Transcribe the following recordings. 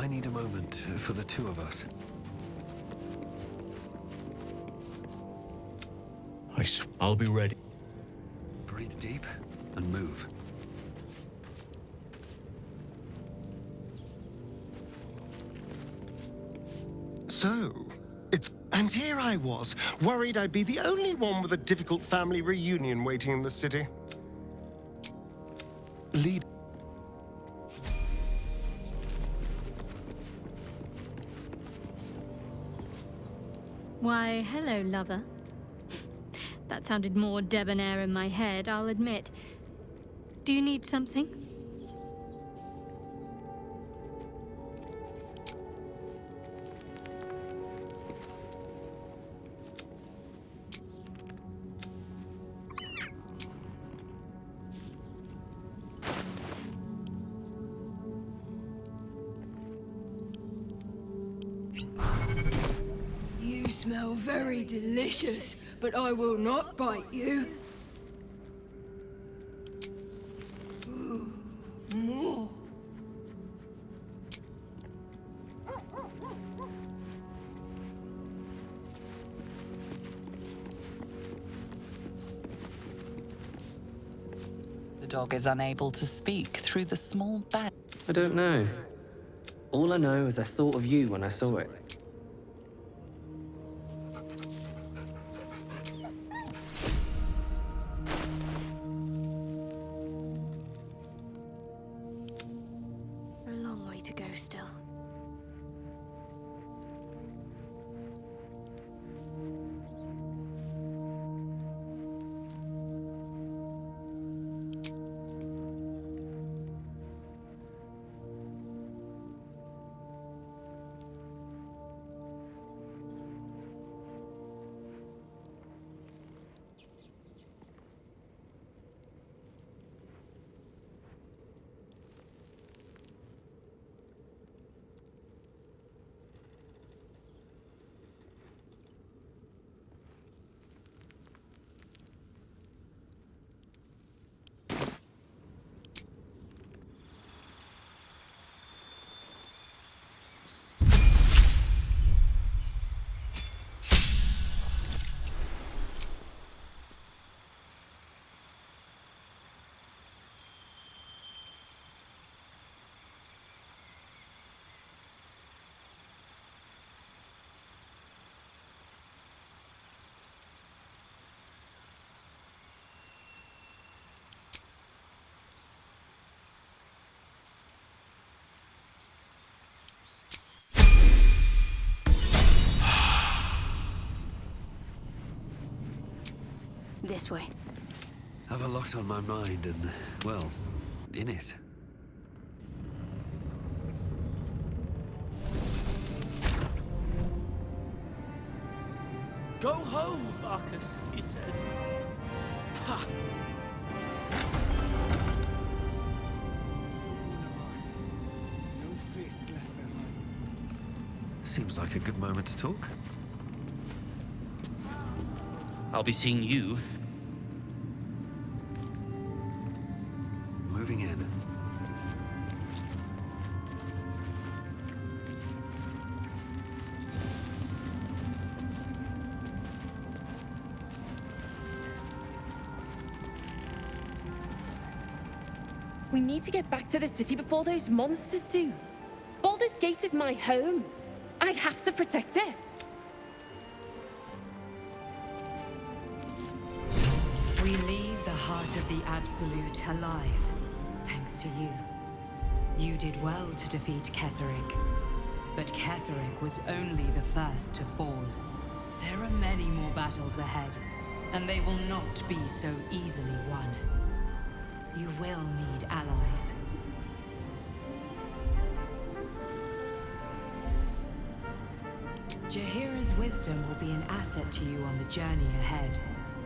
I need a moment for the two of us. I'll be ready. Breathe deep and move. So, and here I was, worried I'd be the only one with a difficult family reunion waiting in the city. Lead. Why, hello, lover. That sounded more debonair in my head, I'll admit. Do you need something? You smell very delicious, but I will not bite you. Ooh, more. The dog is unable to speak through the small bag. I don't know. All I know is I thought of you when I saw it. A long way to go still. This way. Have a lot on my mind and, well, in it. Go home, Marcus, he says. Pah. Seems like a good moment to talk. I'll be seeing you. Moving in. We need to get back to the city before those monsters do. Baldur's Gate is my home. I have to protect it. We leave the heart of the Absolute alive, thanks to you. You did well to defeat Ketheric, but Ketheric was only the first to fall. There are many more battles ahead, and they will not be so easily won. You will need allies. Jaheira's wisdom will be an asset to you on the journey ahead.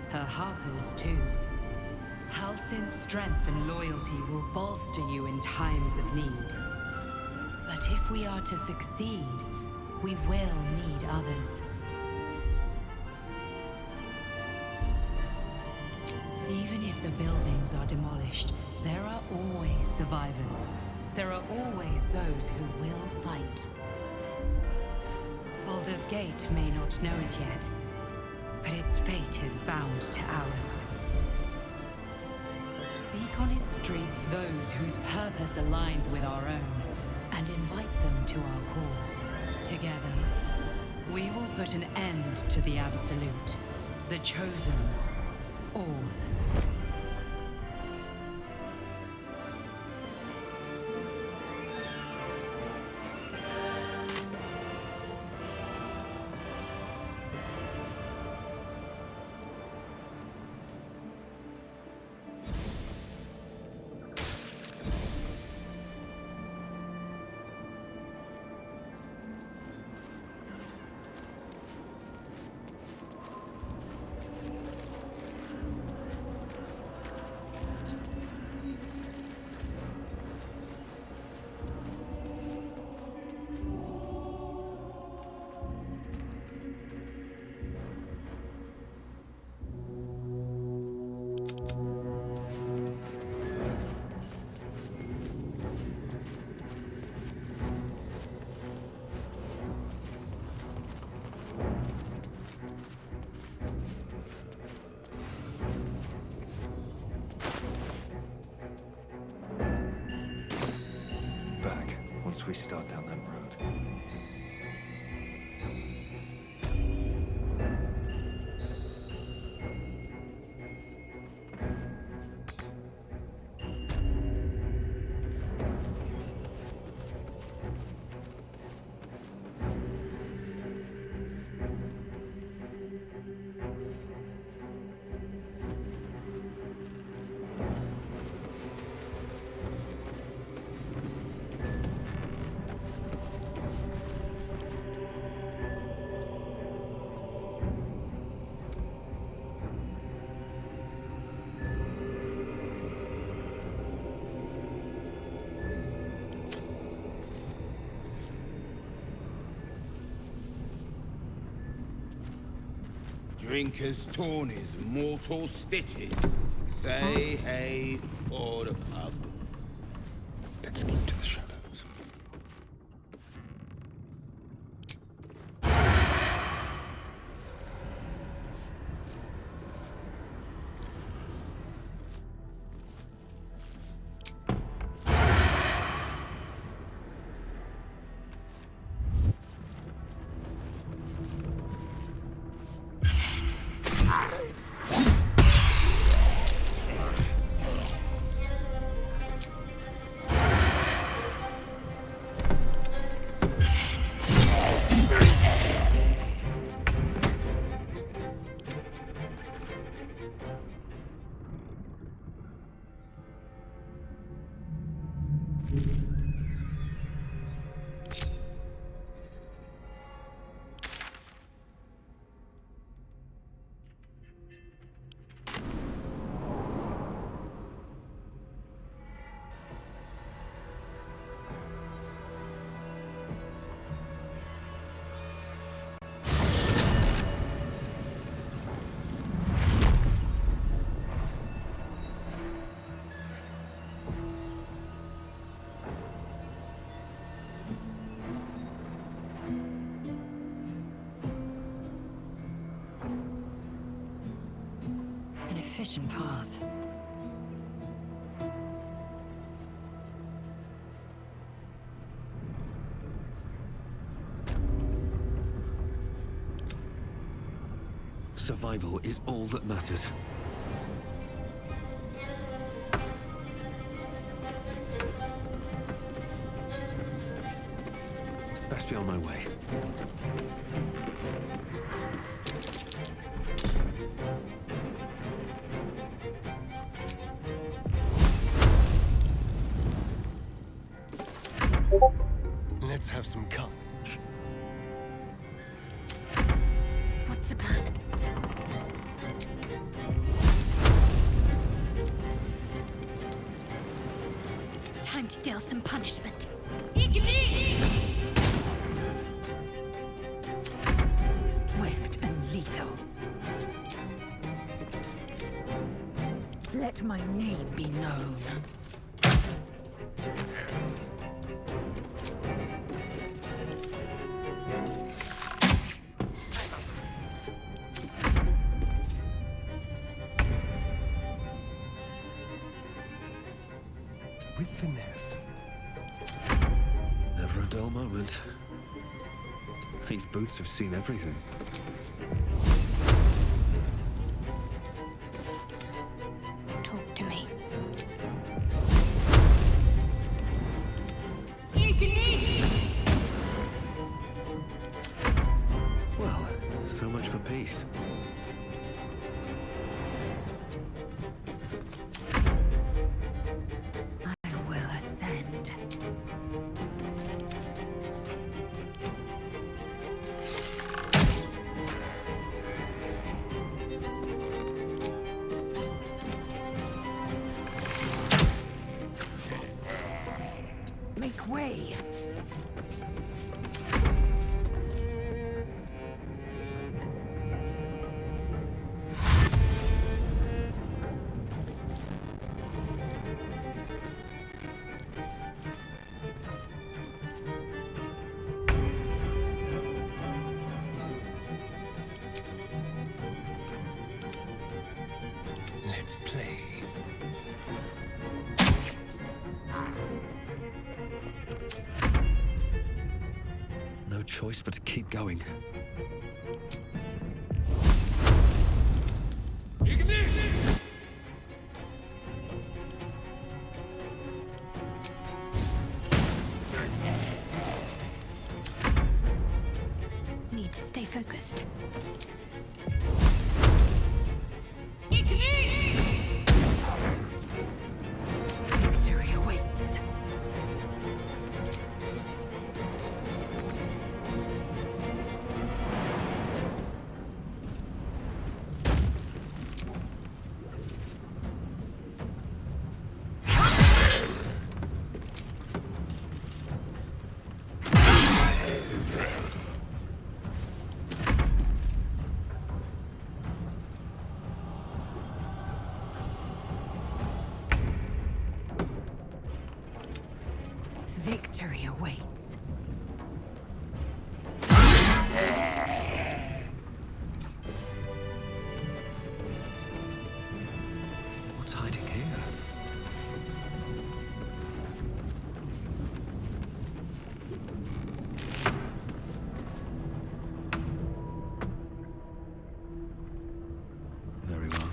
Her harpers, too. Halsin's strength and loyalty will bolster you in times of need. But if we are to succeed, we will need others. Even if the buildings are demolished, there are always survivors. there are always those who will fight. Baldur's Gate may not know it yet, but its fate is bound to ours. Seek on its streets those whose purpose aligns with our own, and invite them to our cause. Together, we will put an end to the Absolute, the Chosen, all. Once we start down that road. Drinkers, tawnies, mortal stitches. Say hey for the pub. Let's keep to the shadows. Efficient path. Survival is all that matters. Best be on my way. Let's have some carnage. What's the plan? Time to deal some punishment. Swift and lethal. Let my name be known. with finesse. Never a dull moment. These boots have seen everything. Talk to me. Well, so much for peace. I will ascend. Make way. Let's play. No choice but to keep going. Need to stay focused. Victory awaits. Victory awaits. What's hiding here? Very well.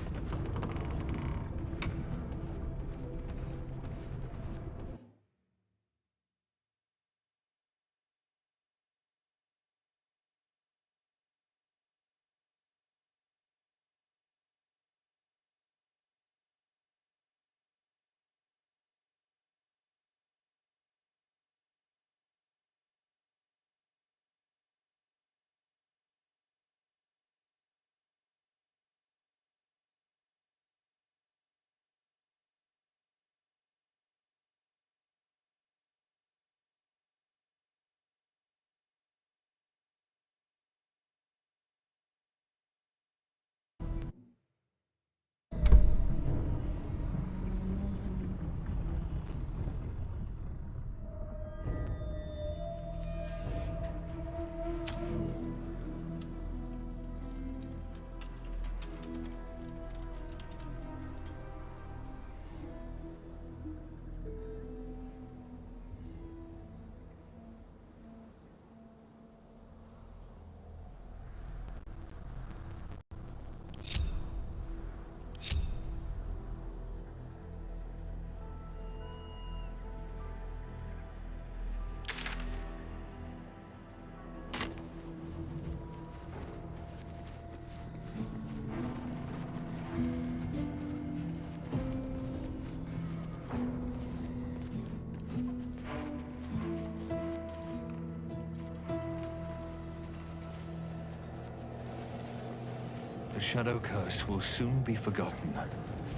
The Shadow Curse will soon be forgotten,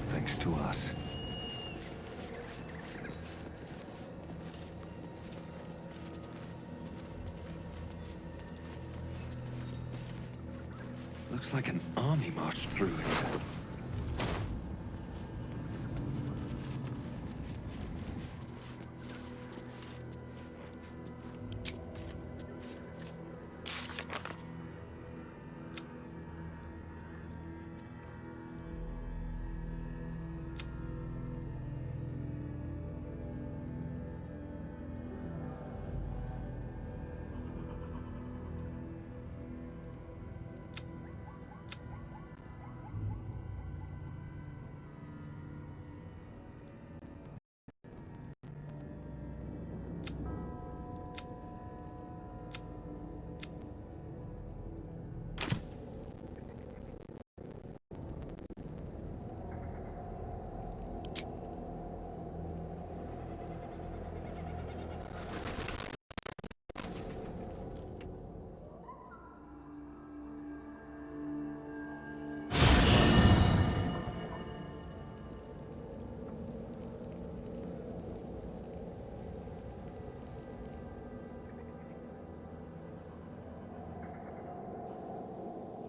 thanks to us. Looks like an army marched through here.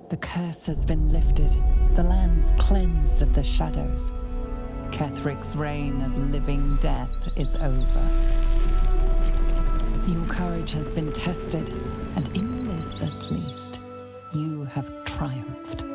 The curse has been lifted, the land's cleansed of the shadows. Kethric's reign of living death is over. Your courage has been tested, and in this at least, you have triumphed.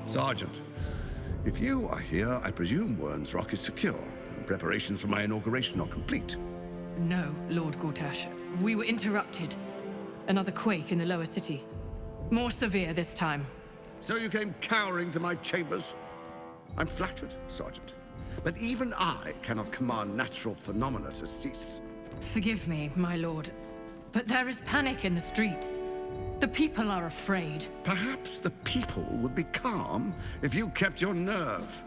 Sergeant, if you are here, I presume Wern's Rock is secure, and preparations for my inauguration are complete. No, Lord Gortash. We were interrupted. Another quake in the lower city. More severe this time. So you came cowering to my chambers? I'm flattered, Sergeant. But even I cannot command natural phenomena to cease. Forgive me, my lord, but there is panic in the streets. The people are afraid. Perhaps the people would be calm if you kept your nerve.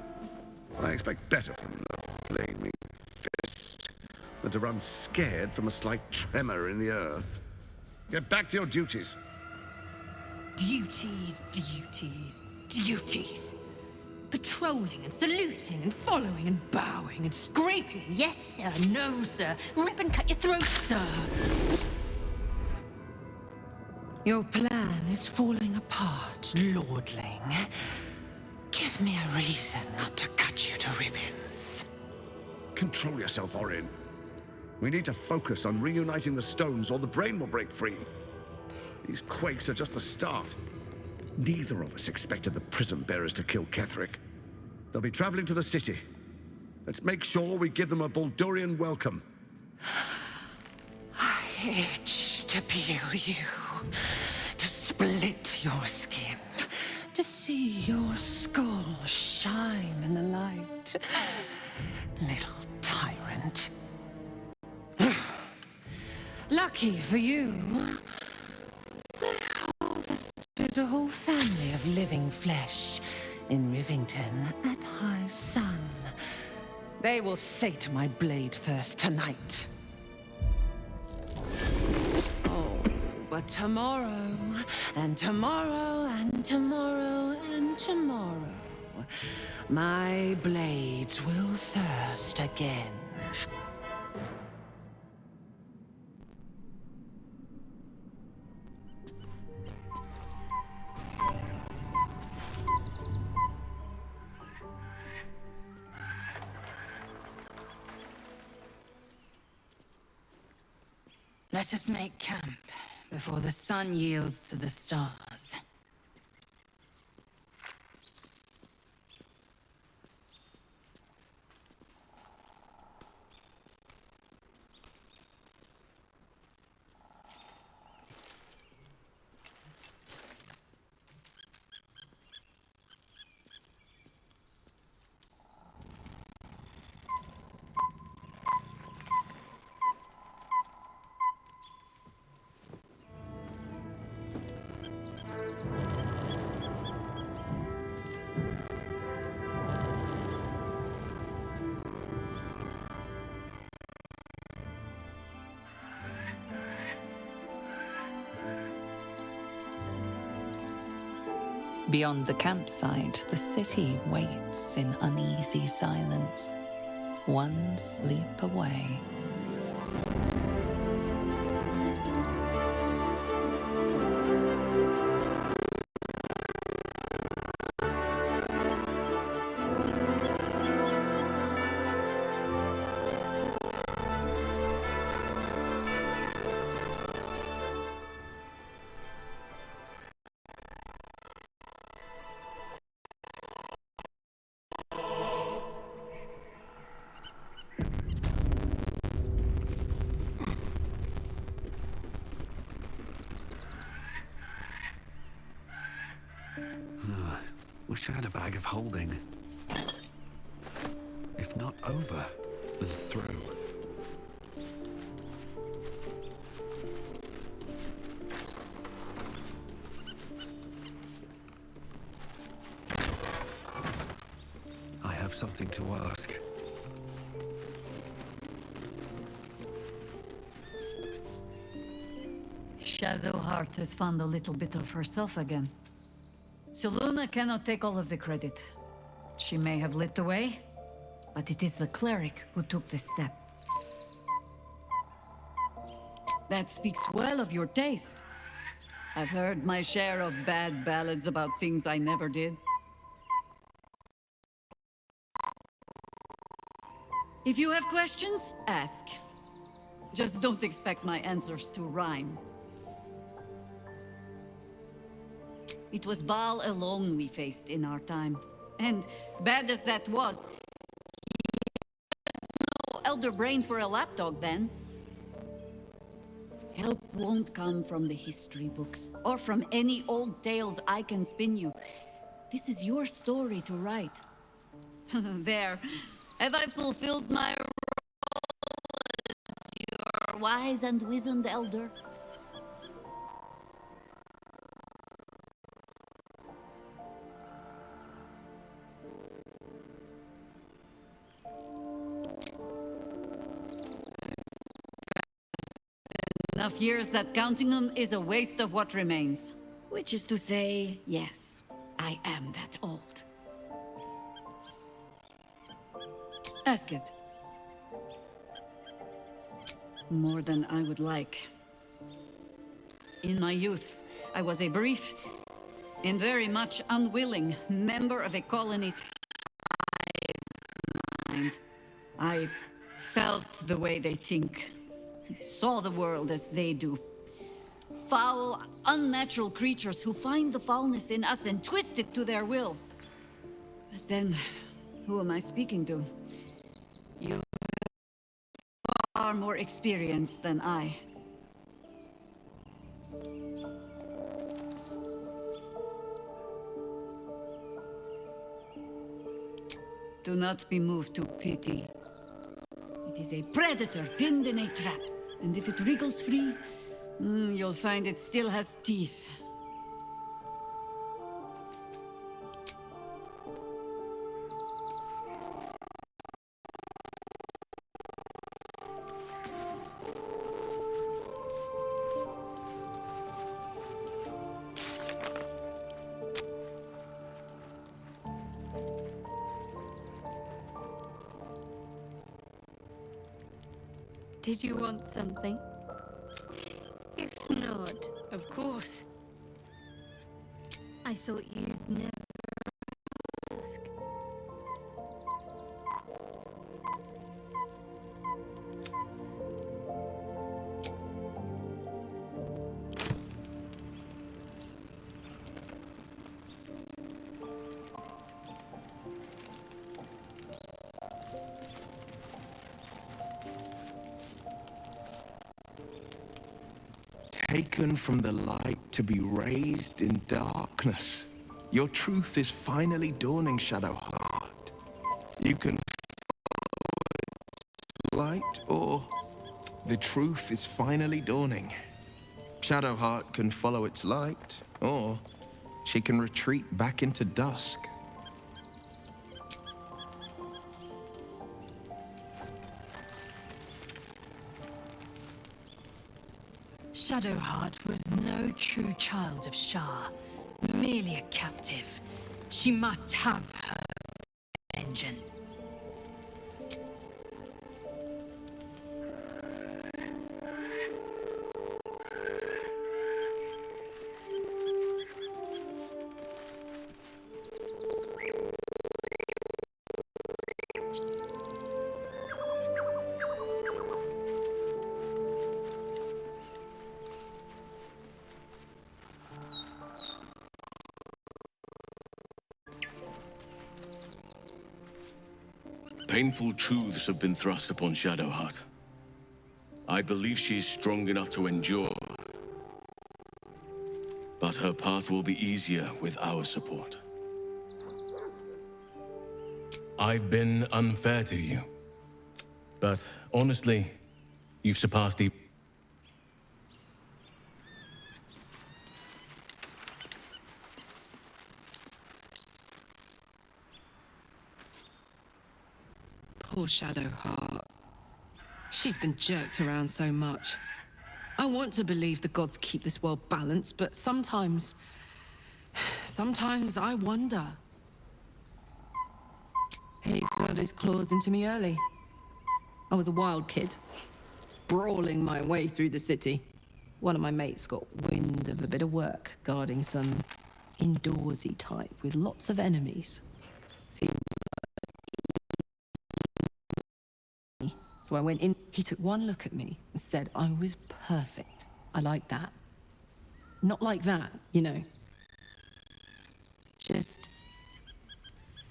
I expect better from the flaming fist than to run scared from a slight tremor in the earth. Get back to your duties. Duties, duties, duties. Patrolling and saluting and following and bowing and scraping. Yes, sir. No, sir. Rip and cut your throat, sir. Your plan is falling apart, lordling. Give me a reason not to cut you to ribbons. Control yourself, Orin. We need to focus on reuniting the stones or the brain will break free. These quakes are just the start. Neither of us expected the Prism Bearers to kill Ketheric. They'll be traveling to the city. Let's make sure we give them a Baldurian welcome. I itch to peel you, to split your skin, to see your skull shine in the light. Little tyrant. Lucky for you, I harvested a whole family of living flesh in Rivington at high sun. They will sate my blade thirst tonight. Oh, but tomorrow, and tomorrow, and tomorrow, and tomorrow, my blades will thirst again. Let us make camp before the sun yields to the stars. Beyond the campsite, the city waits in uneasy silence, one sleep away. Wish I had a bag of holding. If not over, then through. I have something to ask. Shadowheart has found a little bit of herself again. Selûne cannot take all of the credit. She may have lit the way, but it is the cleric who took this step. That speaks well of your taste. I've heard my share of bad ballads about things I never did. If you have questions, ask. Just don't expect my answers to rhyme. It was Baal alone we faced in our time. And bad as that was, he had no elder brain for a lapdog then. Help won't come from the history books, or from any old tales I can spin you. This is your story to write. There. Have I fulfilled my role as your wise and wizened elder? Enough years that counting them is a waste of what remains. Which is to say, yes, I am that old. Ask it. More than I would like. In my youth, I was a brief and very much unwilling member of a colony's mind. I felt the way they think. Saw the world as they do. Foul, unnatural creatures who find the foulness in us and twist it to their will. But then, who am I speaking to? You have far more experience than I. Do not be moved to pity. It is a predator pinned in a trap. And if it wriggles free, you'll find it still has teeth. Did you want something? If not, Of course. I thought you'd never ask. Taken from the light to be raised in darkness. Your truth is finally dawning, Shadowheart. You can follow light, or the truth is finally dawning. Shadowheart can follow its light, or she can retreat back into dusk. Shadowheart was no true child of Shah. Merely a captive. She must have her engine. Painful truths have been thrust upon Shadowheart. I believe she is strong enough to endure. But her path will be easier with our support. I've been unfair to you. But honestly, you've surpassed even... Poor Shadowheart. She's been jerked around so much. I want to believe the gods keep this world balanced, but sometimes I wonder. He got his claws into me early. I was a wild kid, brawling my way through the city. One of my mates got wind of a bit of work guarding some indoorsy type with lots of enemies. So I went in. He took one look at me and said I was perfect. I like that. Not like that, you know. Just...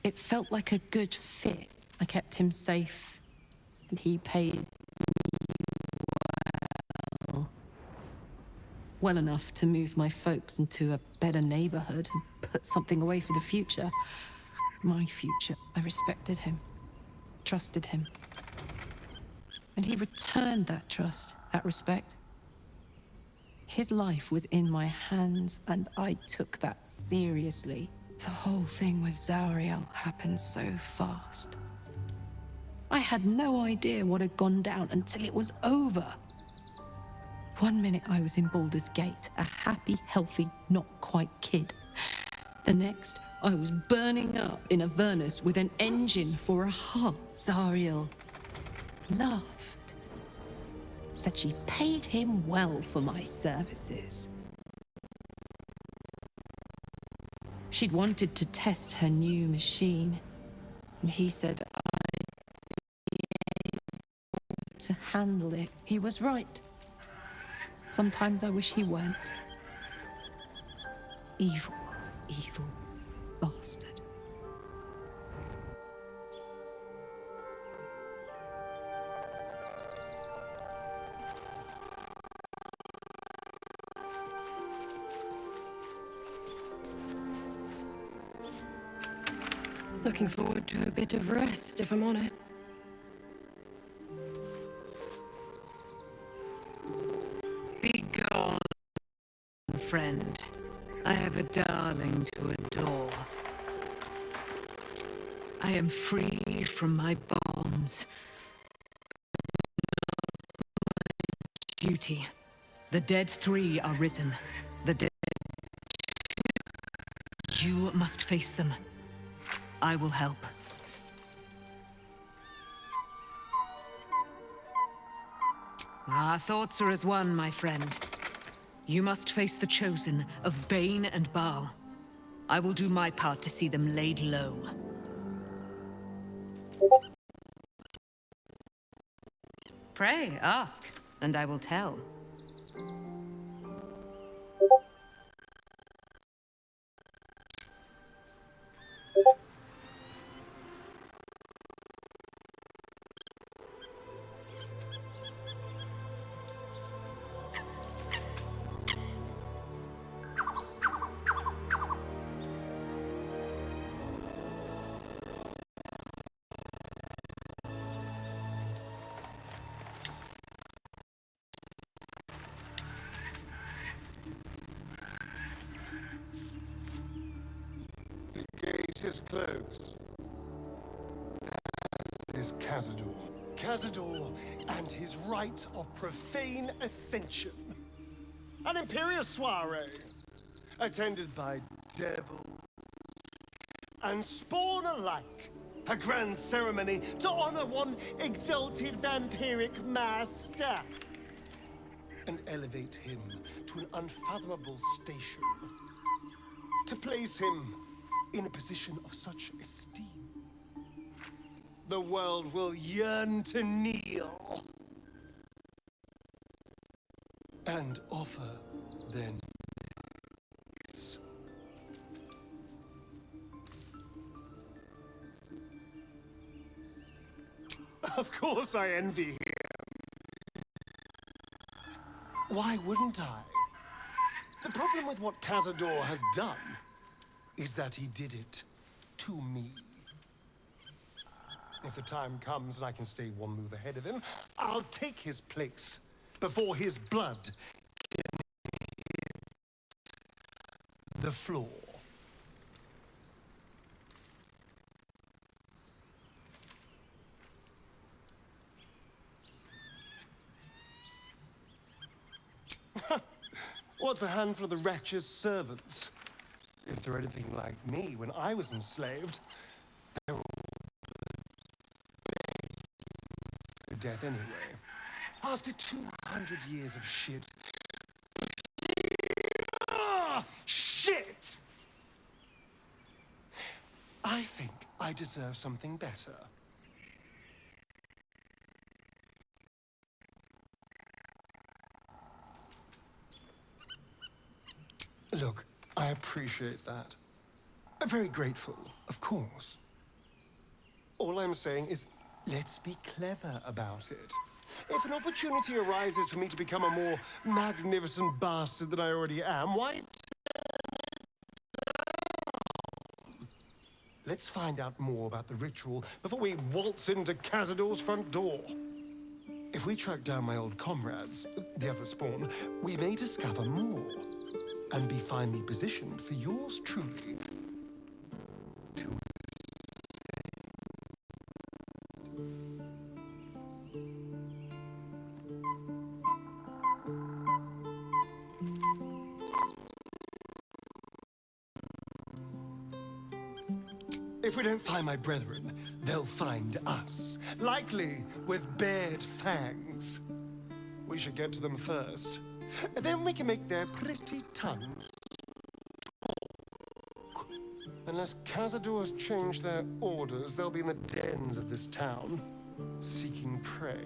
it felt like a good fit. I kept him safe, and he paid me well enough to move my folks into a better neighborhood and put something away for the future. My future. I respected him, trusted him. And he returned that trust, that respect. His life was in my hands, and I took that seriously. The whole thing with Zauriel happened so fast. I had no idea what had gone down until it was over. One minute I was in Baldur's Gate, a happy, healthy, not quite kid. The next, I was burning up in Avernus with an engine for a heart. Zauriel laughed. Said she paid him well for my services. She'd wanted to test her new machine, and he said I'd be able to handle it. He was right. Sometimes I wish he weren't. Evil, evil bastard. Looking forward to a bit of rest, if I'm honest. Be gone, friend. I have a darling to adore. I am freed from my bonds. My duty. The dead three are risen. The dead... You must face them. I will help. Our thoughts are as one, my friend. You must face the Chosen of Bane and Baal. I will do my part to see them laid low. Pray, ask, and I will tell. Is close. As is Cazador. Cazador and his rite of profane ascension. An imperial soiree, attended by devils, and spawn alike a grand ceremony to honor one exalted vampiric master, and elevate him to an unfathomable station, to place him in a position of such esteem. The world will yearn to kneel and offer their necks. Of course I envy him. Why wouldn't I? The problem with what Cazador has done is that he did it to me. If the time comes and I can stay one move ahead of him, I'll take his place before his blood can hit the floor. What's a handful of the wretch's servants? If they're anything like me when I was enslaved, they were to death anyway. After 200 years of shit. Shit! I think I deserve something better. Look, I appreciate that. I'm very grateful, of course. All I'm saying is, let's be clever about it. If an opportunity arises for me to become a more magnificent bastard than I already am, why... Let's find out more about the ritual before we waltz into Cazador's front door. If we track down my old comrades, the other spawn, we may discover more and be finely positioned for yours truly. If we don't find my brethren, they'll find us, likely with bared fangs. We should get to them first. Then we can make their pretty tongues talk. Unless Cazador has changed their orders, they'll be in the dens of this town, seeking prey.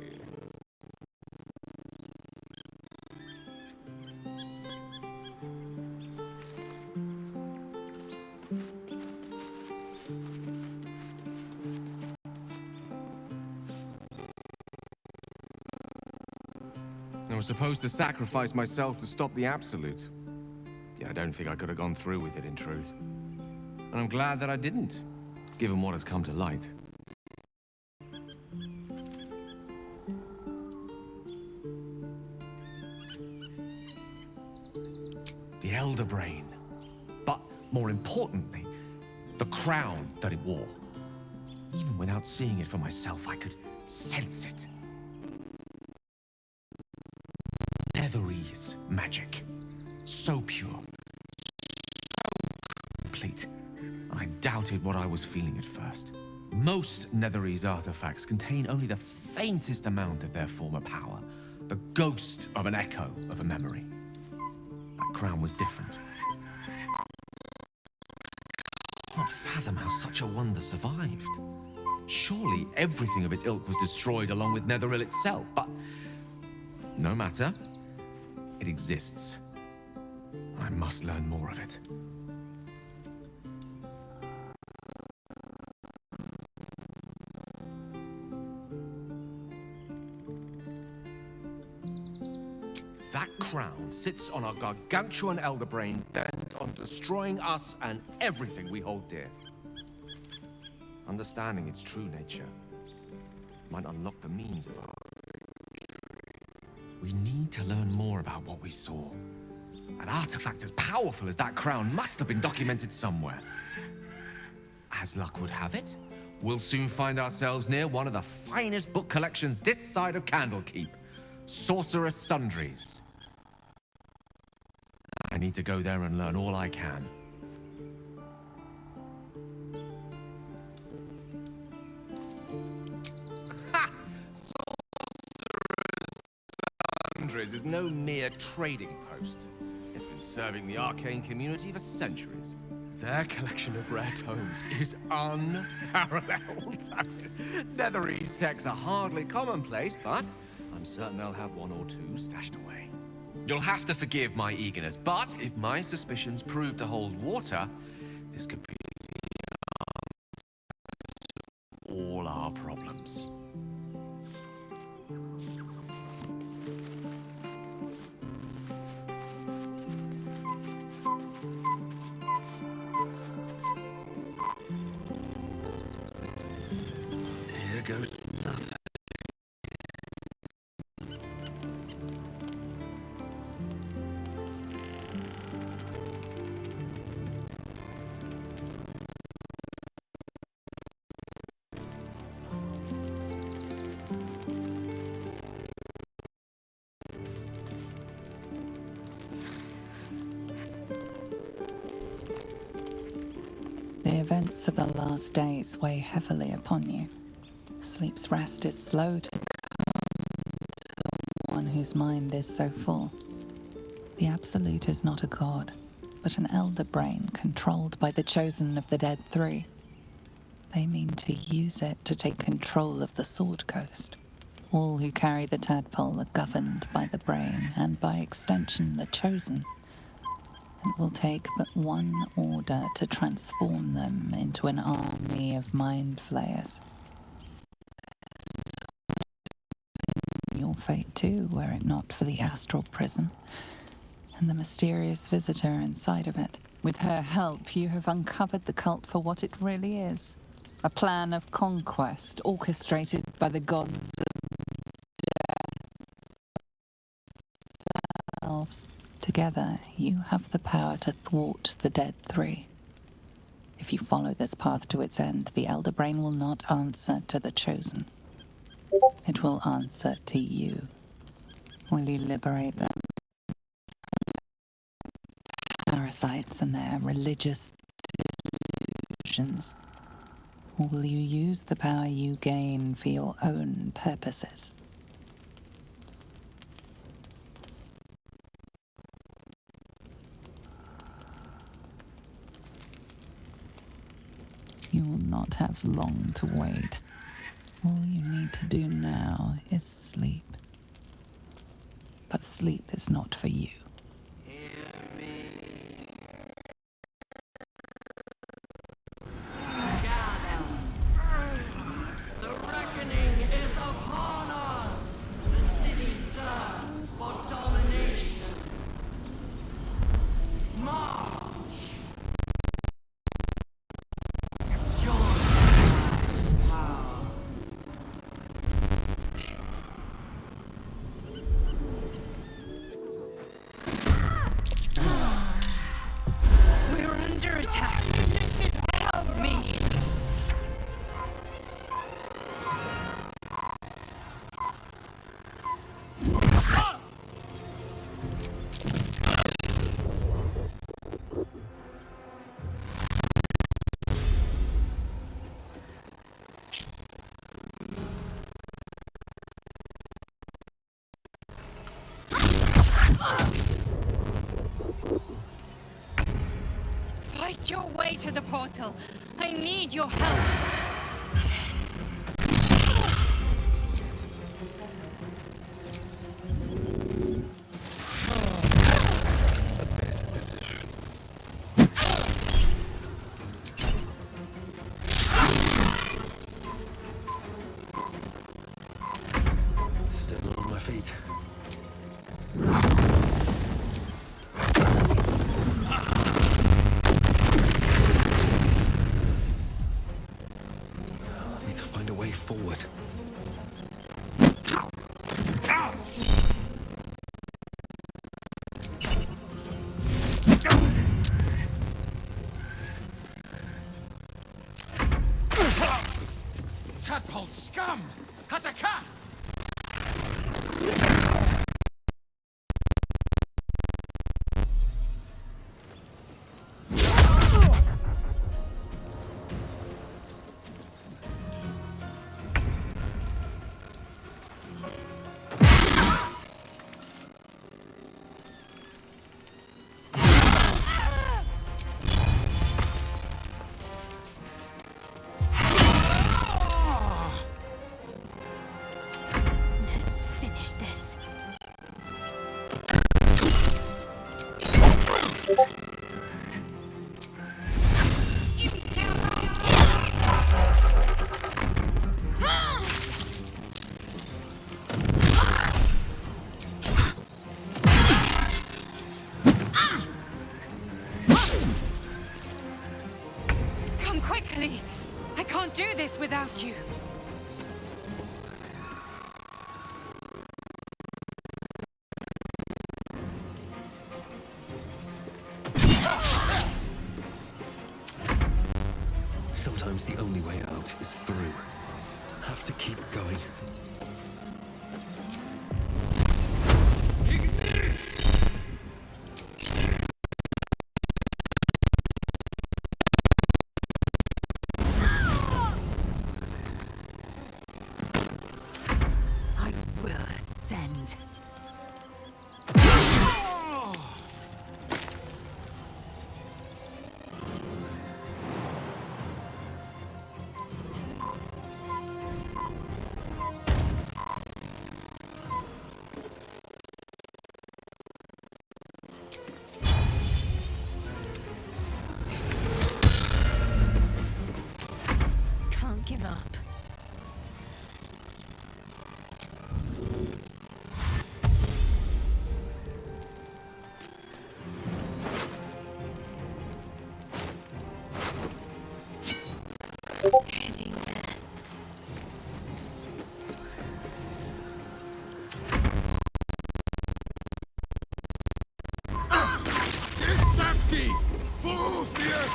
I was supposed to sacrifice myself to stop the Absolute. Yeah, I don't think I could have gone through with it, in truth. And I'm glad that I didn't, given what has come to light. The Elder Brain. But, more importantly, the crown that it wore. Even without seeing it for myself, I could sense it. Netherese magic. So pure. So complete. I doubted what I was feeling at first. Most Netherese artifacts contain only the faintest amount of their former power. The ghost of an echo of a memory. That crown was different. I can't fathom how such a wonder survived. Surely everything of its ilk was destroyed along with Netheril itself, but no matter. It exists. I must learn more of it. That crown sits on a gargantuan elder brain bent on destroying us and everything we hold dear. Understanding its true nature might unlock the means of our... We need to learn more about what we saw. An artifact as powerful as that crown must have been documented somewhere. As luck would have it, we'll soon find ourselves near one of the finest book collections this side of Candlekeep. Sorcerous Sundries. I need to go there and learn all I can. Foundries is no mere trading post. It's been serving the arcane community for centuries. Their collection of rare tomes is unparalleled. I mean, Netherese texts are hardly commonplace, but I'm certain they'll have one or two stashed away. You'll have to forgive my eagerness, but if my suspicions prove to hold water, this could be all our problems. Here goes nothing. The events of the last days weigh heavily upon you. Sleep's rest is slow to come to one whose mind is so full. The Absolute is not a god, but an elder brain controlled by the chosen of the Dead Three. They mean to use it to take control of the Sword Coast. All who carry the tadpole are governed by the brain, and by extension the chosen. It will take but one order to transform them into an army of mind flayers. Your fate too, were it not for the astral prison and the mysterious visitor inside of it. With her help, you have uncovered the cult for what it really is. A plan of conquest orchestrated by the gods themselves. Together, you have the power to thwart the Dead Three. If you follow this path to its end, the Elder Brain will not answer to the Chosen. It will answer to you. Will you liberate them from parasites and their religious delusions? Or will you use the power you gain for your own purposes? You will not have long to wait. All you need to do now is sleep. But sleep is not for you. The reckoning is upon us! The city's thirst for domination! March! Join power! We're under attack. Help me. Fight your way to the portal. I need your help. Still not on my feet. I need to find a way forward. Tadpole scum! Hataka! Quickly! I can't do this without you! Sometimes the only way out is through. Have to keep going. I will ascend. Can't give up. Heading there. Stavki! Forcius!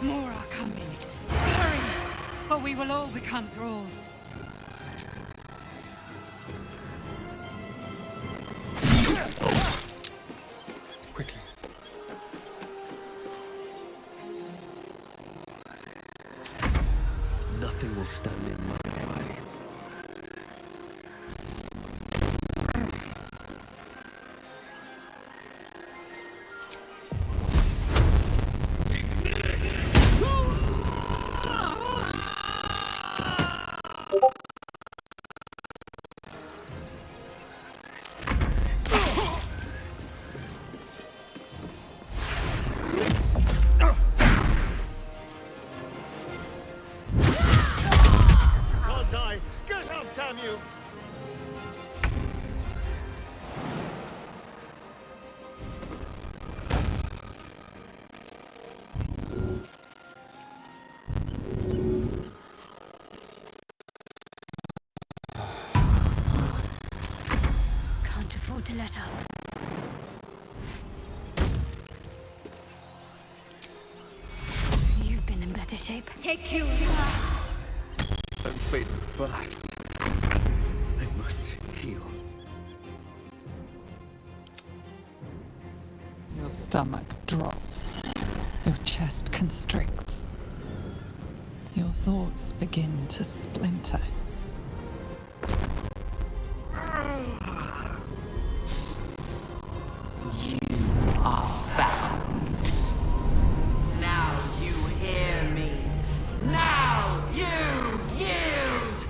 More are coming. Hurry! Or we will all become thralls. Quickly. Nothing will stand in my way. Can't die! Get up, damn you! Can't afford to let up. You've been in better shape. Take you. I'm fading fast. I must heal. Your stomach drops. Your chest constricts. Your thoughts begin to splinter. Are found. Now you hear me. Now you yield!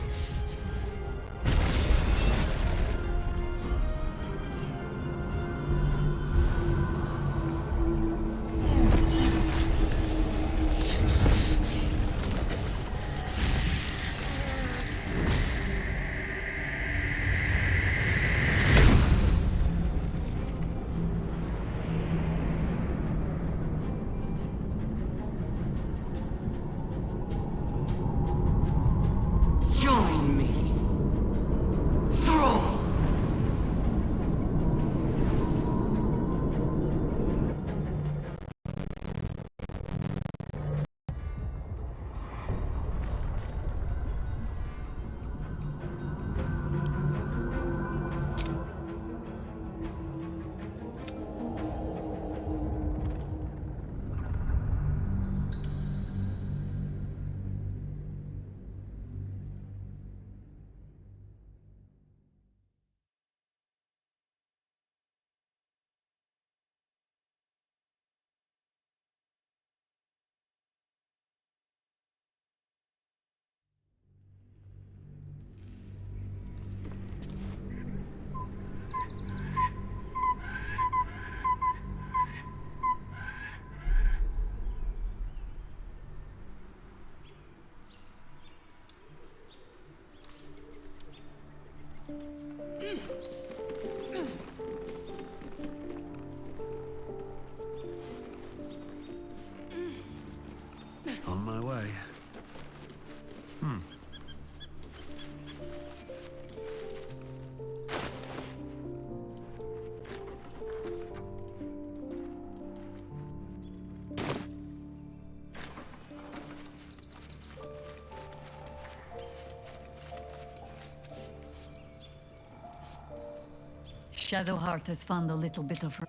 Shadowheart has found a little bit of her.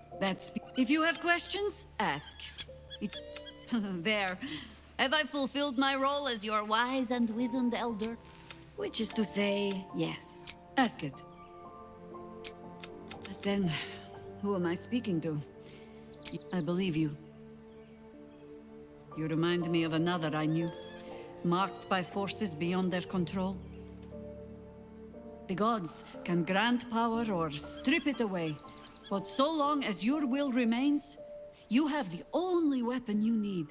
If you have questions, ask. There. Have I fulfilled my role as your wise and wizened elder? Which is to say, yes. Ask it. But then, who am I speaking to? I believe you. You remind me of another I knew, marked by forces beyond their control. The gods can grant power or strip it away, but so long as your will remains, you have the only weapon you need.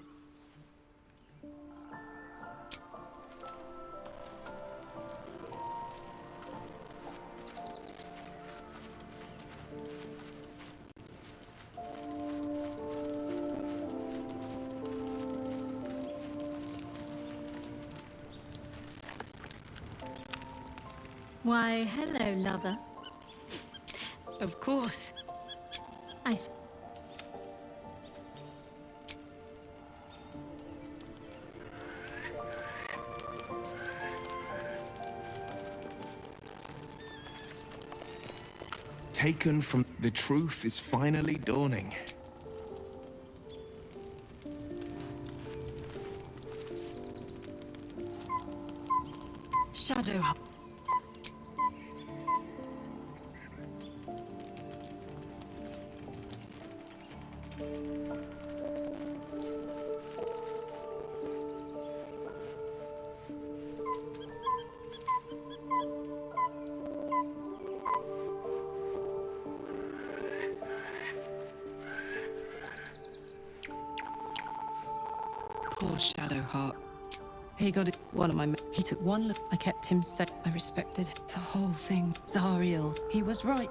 Why, hello, lover. Of course. Taken from the truth is finally dawning. Shadow. Poor Shadowheart. He got it. One of my. He took one look. I kept him safe. I respected it. The whole thing. Zariel. He was right.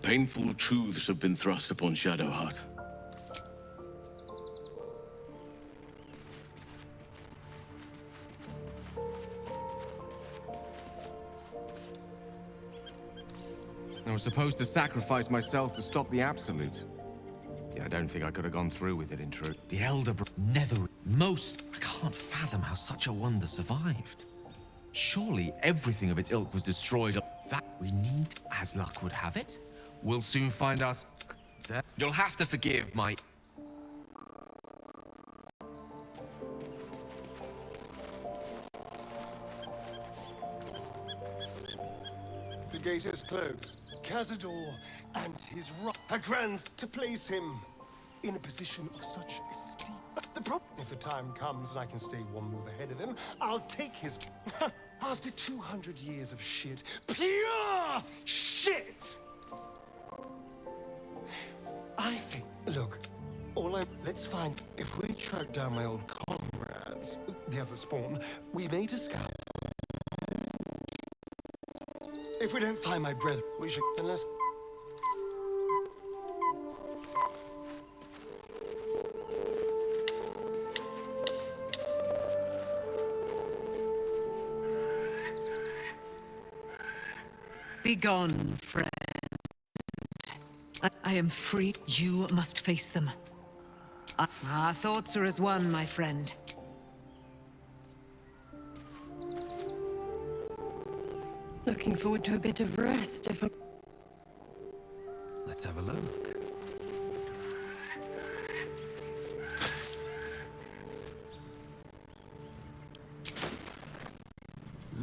Painful truths have been thrust upon Shadowheart. I was supposed to sacrifice myself to stop the Absolute. Yeah, I don't think I could have gone through with it in truth. The Elder Nether... Most... I can't fathom how such a wonder survived. Surely everything of its ilk was destroyed. That we need, as luck would have it, we'll soon find us... there. You'll have to forgive my... The gate is closed. Cazador and his her grands to place him in a position of such esteem. The problem, if the time comes and I can stay one move ahead of him, I'll take his... After 200 years of shit, pure shit! I think, look, let's find, if we track down my old comrades, the other spawn, we may discover. If we don't find my brethren, we should, unless... Begone, friend. I am free. You must face them. Our thoughts are as one, my friend. Looking forward to a bit of rest, if I'm... Let's have a look.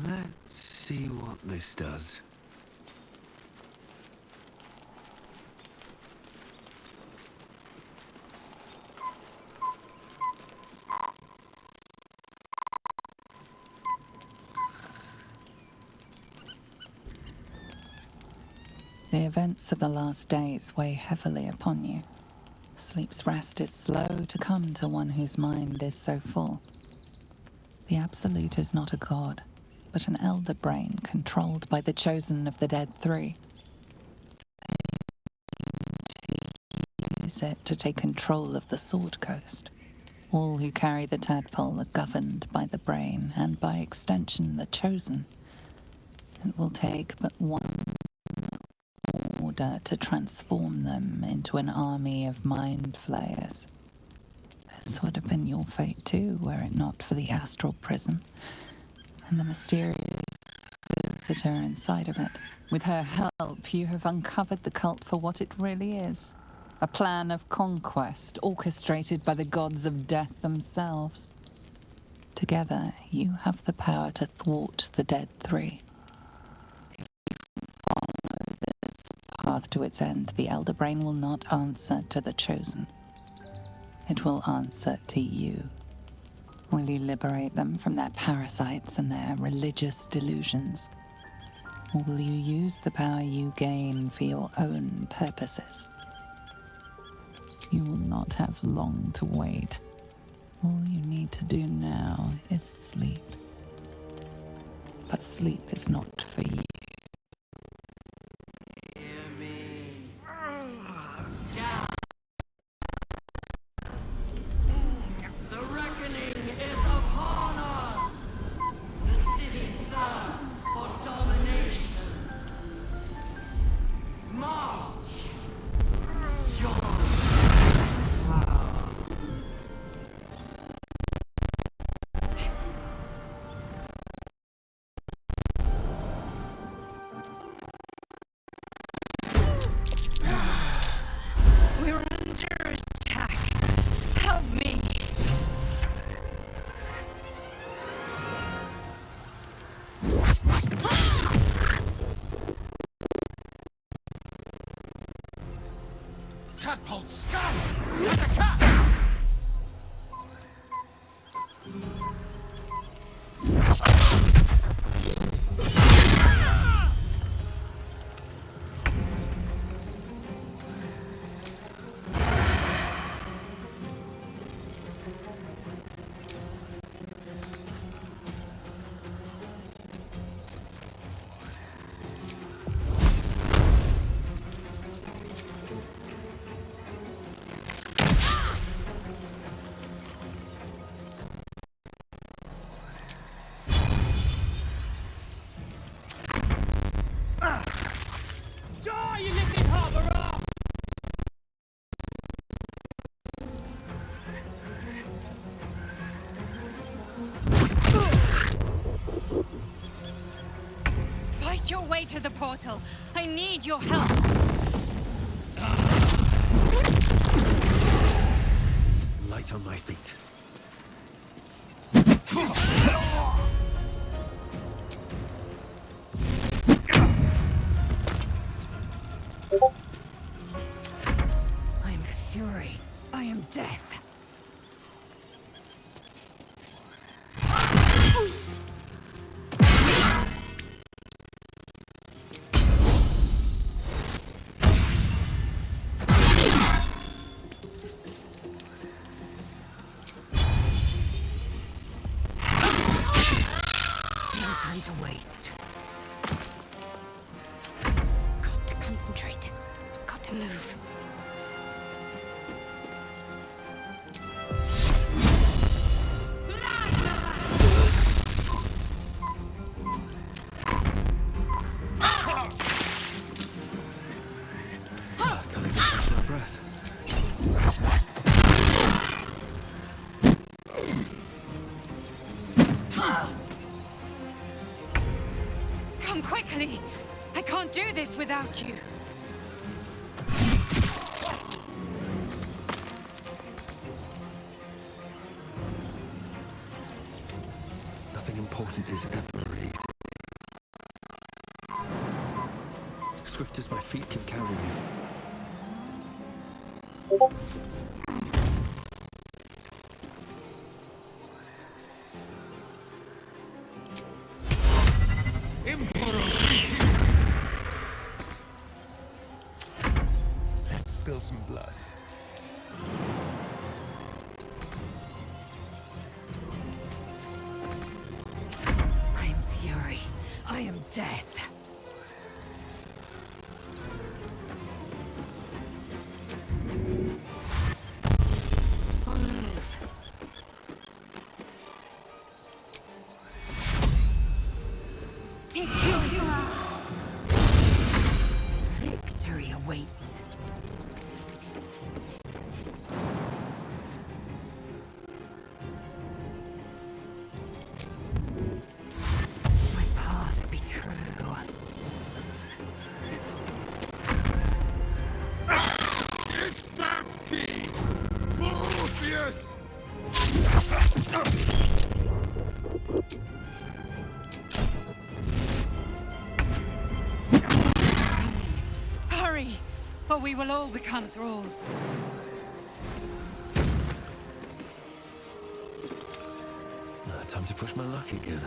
Let's see what this does. The events of the last days weigh heavily upon you. Sleep's rest is slow to come to one whose mind is so full. The Absolute is not a god, but an elder brain controlled by the chosen of the Dead Three. Use it to take control of the Sword Coast. All who carry the tadpole are governed by the brain, and by extension the chosen. It will take but one order to transform them into an army of mind flayers. This would have been your fate too, were it not for the astral prison and the mysterious visitor inside of it. With her help, you have uncovered the cult for what it really is. A plan of conquest orchestrated by the gods of death themselves. Together, you have the power to thwart the Dead Three. If you follow this path to its end, the Elder Brain will not answer to the Chosen. It will answer to you. Will you liberate them from their parasites and their religious delusions? Or will you use the power you gain for your own purposes? You will not have long to wait. All you need to do now is sleep. But sleep is not for you. The reckoning is upon us! The city thirsts for domination. March! Join! We're under attack. Help me. Catapult scum! There's a cat! Die, you little harborer! Fight your way to the portal. I need your help. Light on my feet. I am fury. I am death. No time to waste. Got to concentrate. Got to move. Can't even catch my breath. Come quickly! I can't do this without you. Nothing important is ever easy. Swift as my feet can carry me. Let's spill some blood. I am fury. I am death. On the move. Take you. Victory Obvious! Hurry, or we will all become thralls. Time to push my luck again.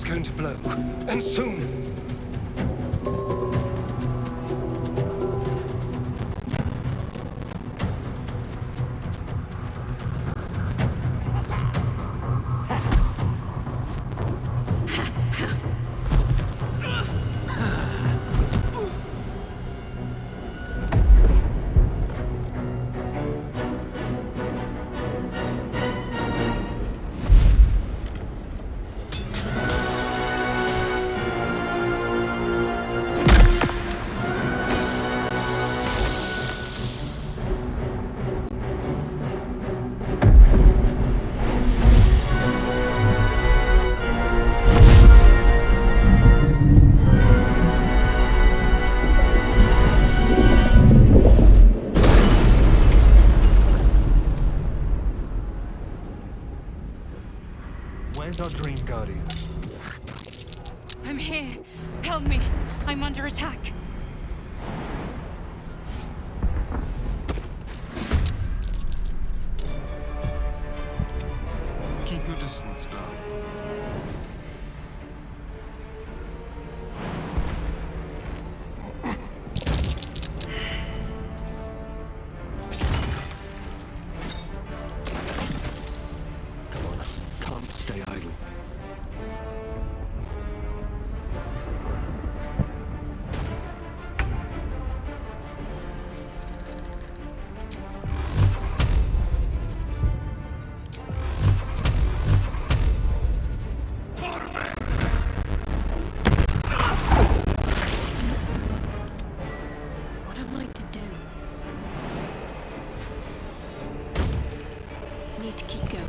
Going to blow, and soon. Where's our dream guardian? I'm here. Help me. I'm under attack. Keep your distance, darling. Stay idle. What am I to do? Need to keep going.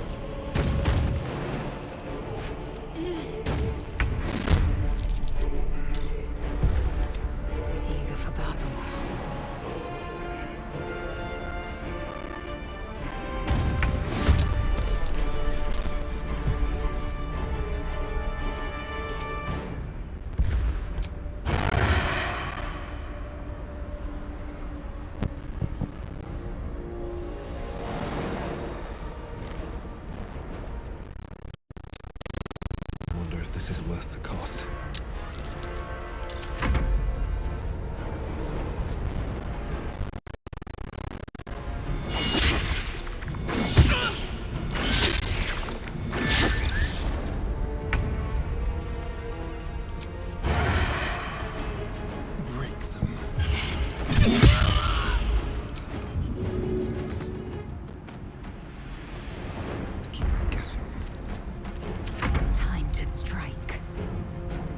Eager for battle. Wonder if this is worth the cost. Break them. Keep them guessing. Time to strike.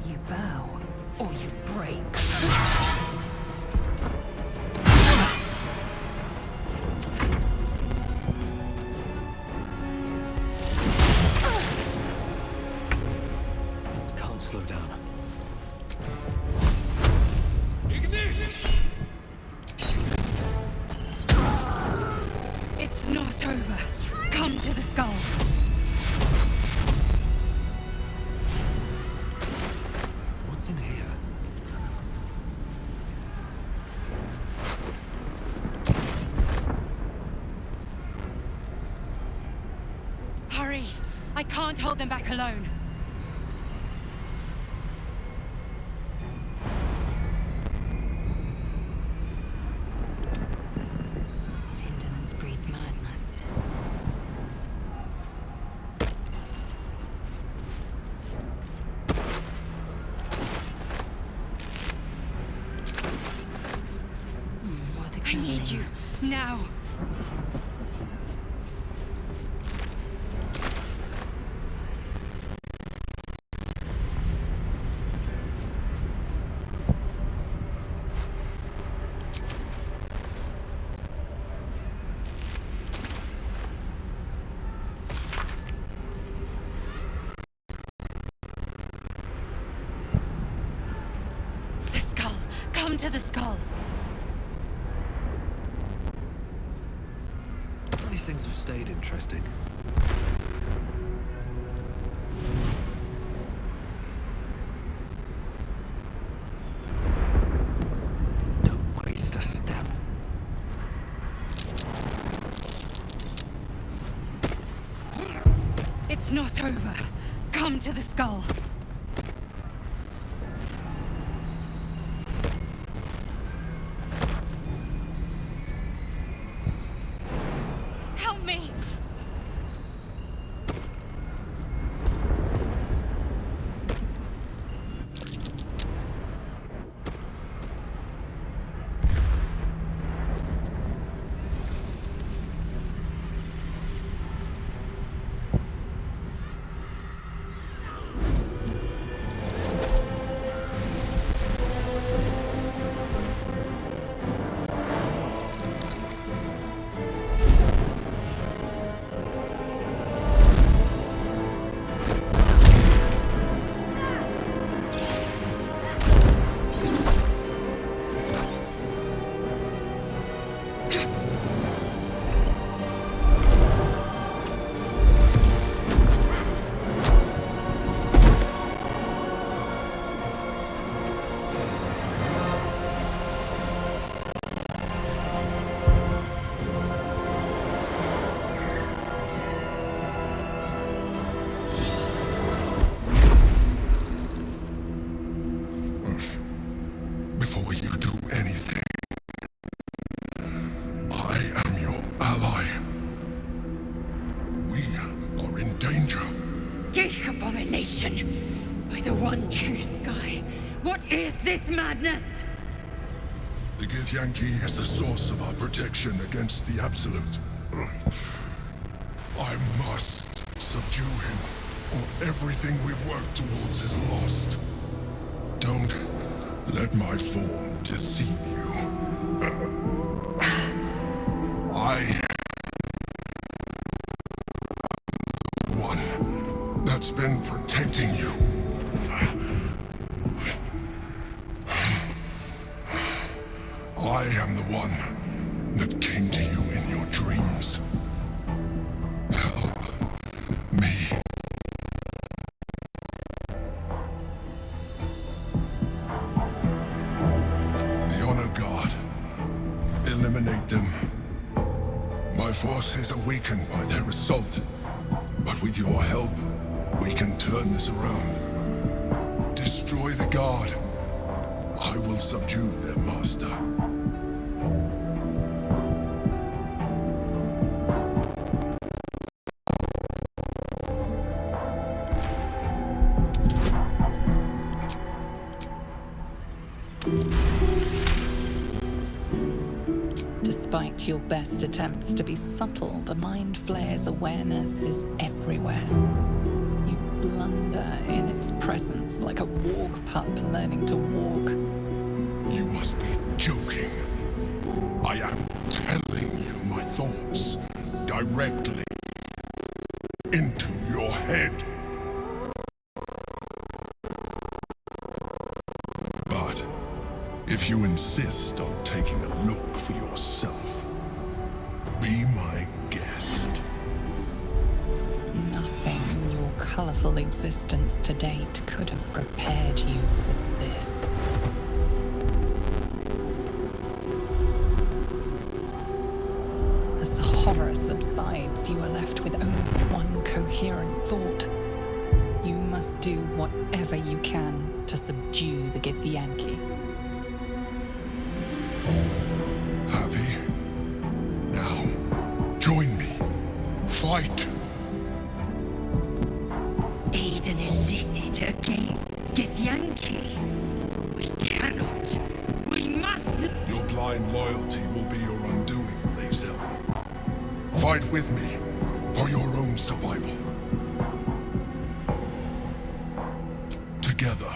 You bow, or you break. Can't slow down. It's not over. Come to the skull. What's in here? Hurry! I can't hold them back alone. Indolence breeds madness. I need you, now. The skull! Come to the skull! These things have stayed interesting. Don't waste a step. It's not over. Come to the skull. Help me! Before you do anything, I am your ally. We are in danger. Geek abomination! By the one true sky, what is this madness? The Githyanki is the source of our protection against the Absolute. I must subdue him, or everything we've worked towards is lost. Don't let my form deceive you. I am the one that's been protecting you. I am the one that came to you in your dreams. Help me. The Honor Guard. Eliminate them. My forces are weakened by their assault, but with your help, we can turn this around. Destroy the Guard. I will subdue their master. Despite your best attempts to be subtle, the Mind Flayer's awareness is everywhere. You blunder in its presence like a walk pup learning to walk. You must be joking. I am telling you my thoughts directly into your head. But if you insist on taking a look for yourself, be my guest. Nothing in your colorful existence to date could have prepared you for this. As the horror subsides, you are left with only one coherent thought. You must do whatever you can to subdue the Githyanki. Happy? Now, join me. Fight! Aid an illicit against Githyanki. We cannot. We must. Your blind loyalty will be your Fight with me for your own survival. Together,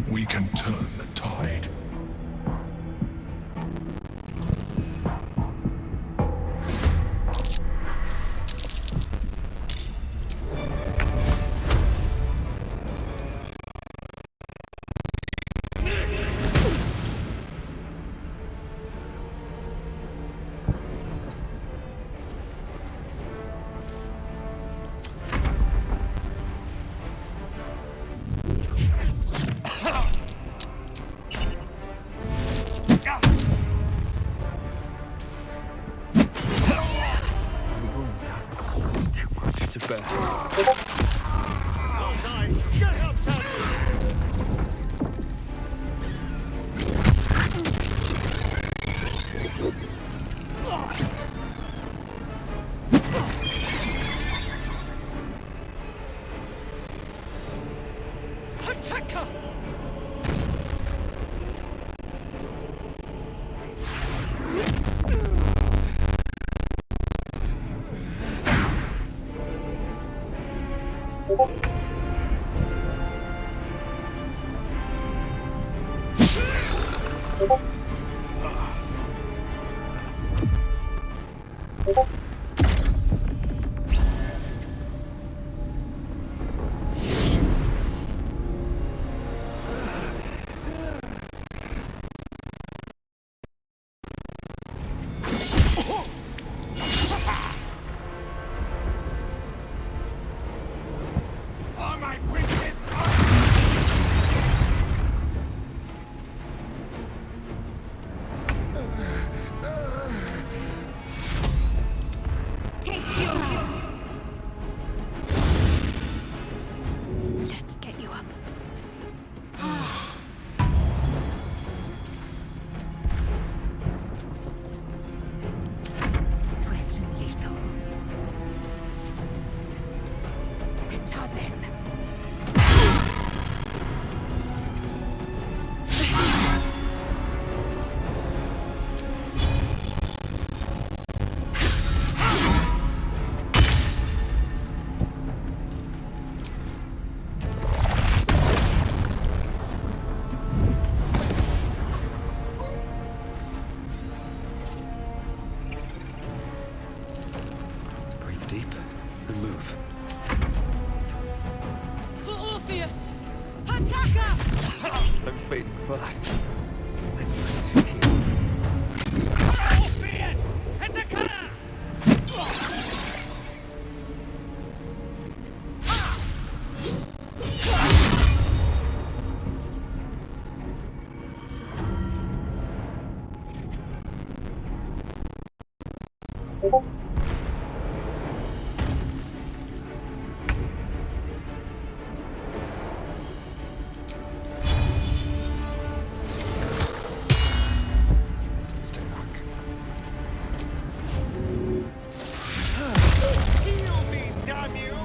we can turn the tide. Let's get you up. Swift and lethal. It does it. Breathe deep and move. For Orpheus! Attacker! I'm fading fast. I must heal. Orpheus! Attacker! Stay quick. Heal me, damn you!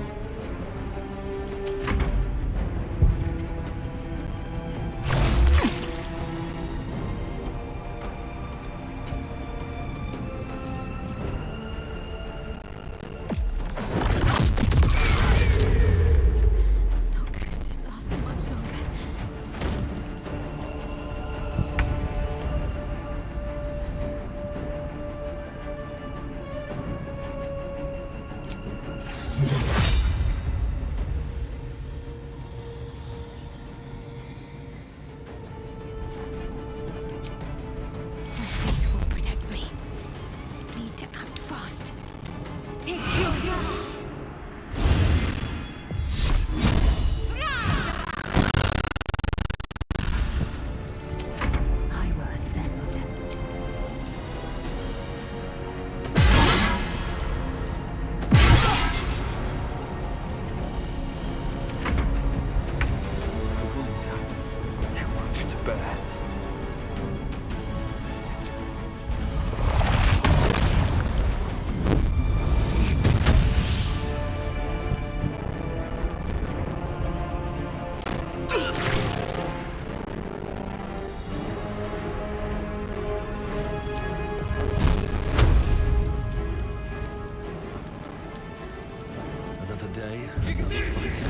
delay another fight.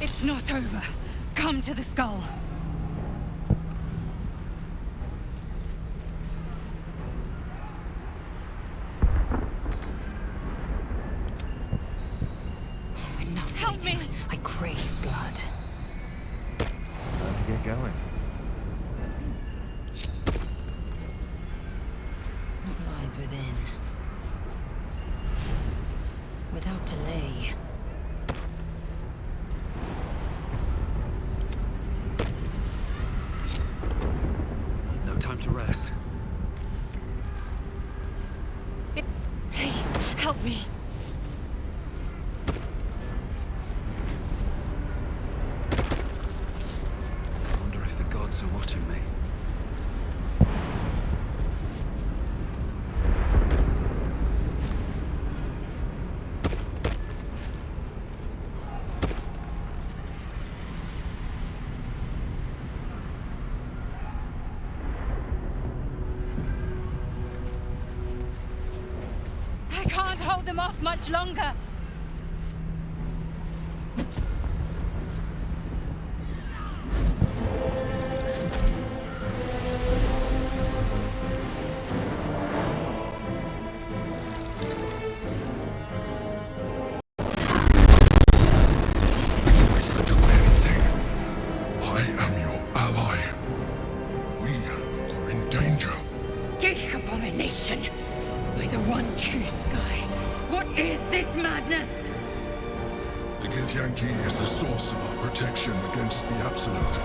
It's not over. Come to the skull. Enough Help fighting. me! I crave blood. Time to get going. What lies within? Without delay. No time to rest. Please, help me. I wonder if the gods are watching me. I can't hold them off much longer. I am your ally. We are in danger. Geek abomination! By the one true sky. What is this madness? The Githyanki is the source of our protection against the Absolute.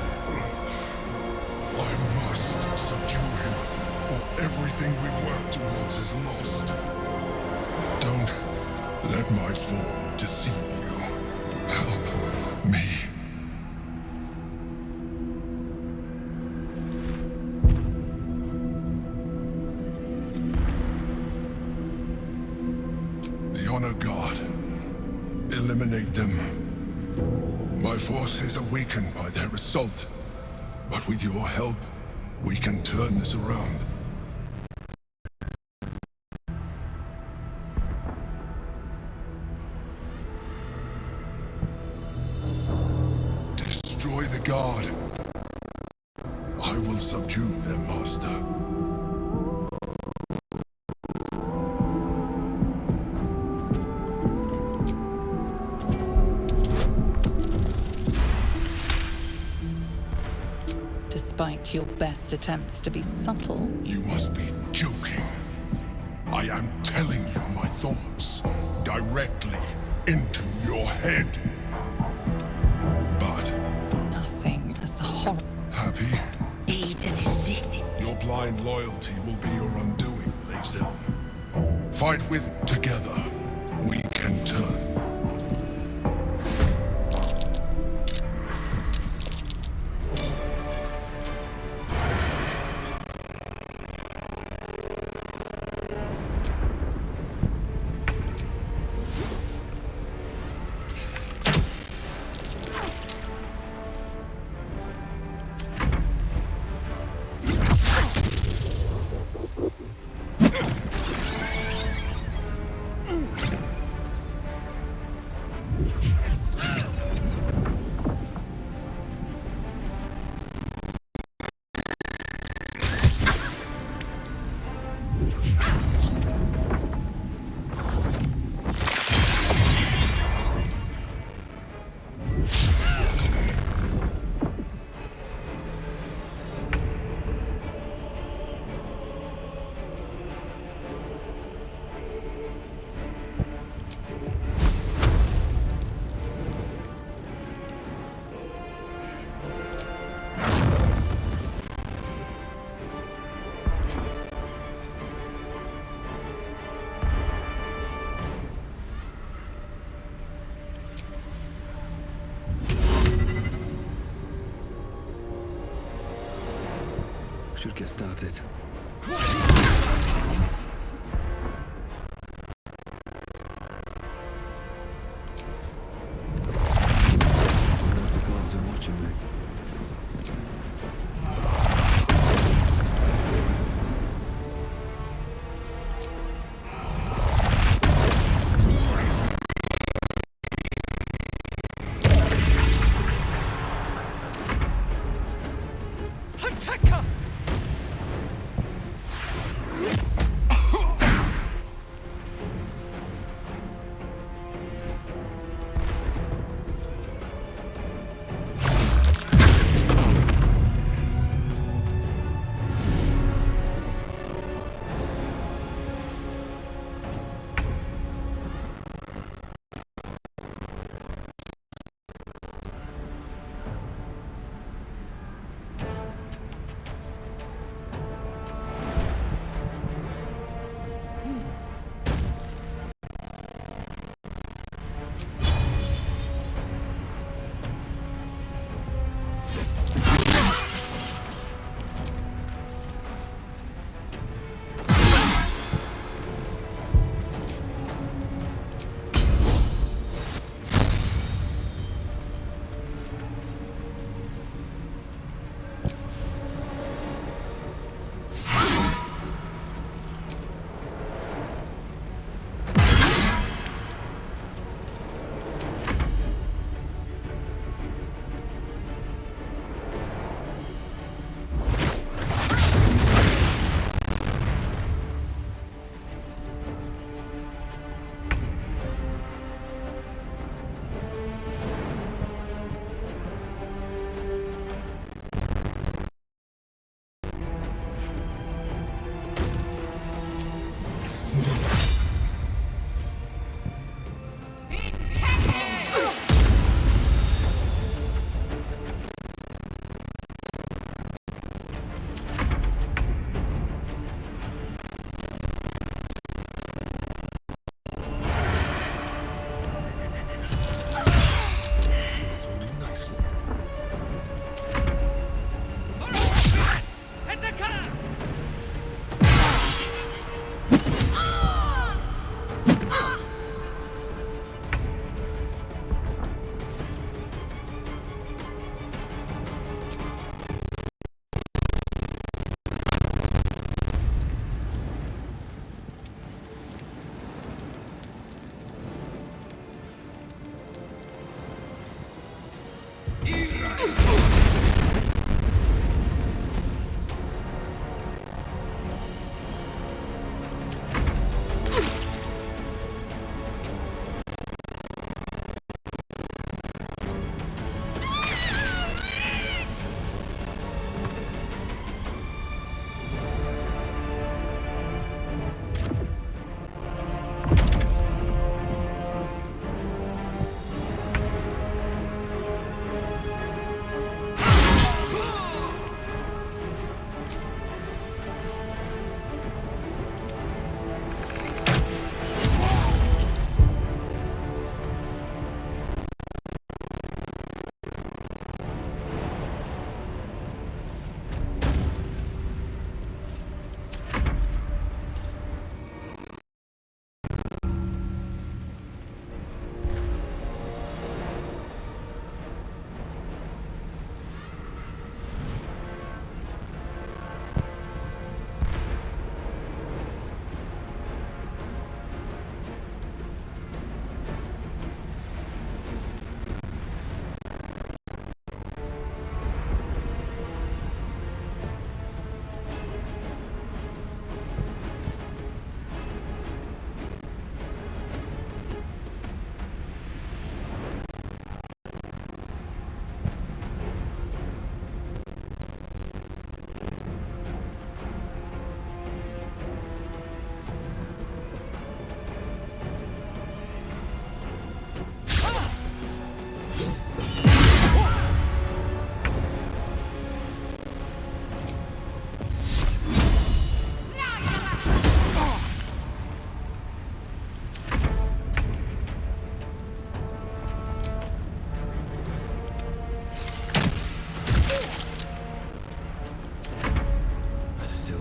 I must subdue him, or everything we've worked towards is lost. Don't let my form deceive you. Help me. The Honor God. Eliminate them. My force is awakened by their assault. But with your help, we can turn this around. Destroy the guard. I will subdue their master. Despite your best attempts to be subtle, You must be joking. I am telling you my thoughts directly into your head. But nothing as the horror. happy? Aid and illicit. Your blind loyalty will be your undoing, Lae'zel. Fight with me. Together, we can turn. Should get started. The gods are watching me.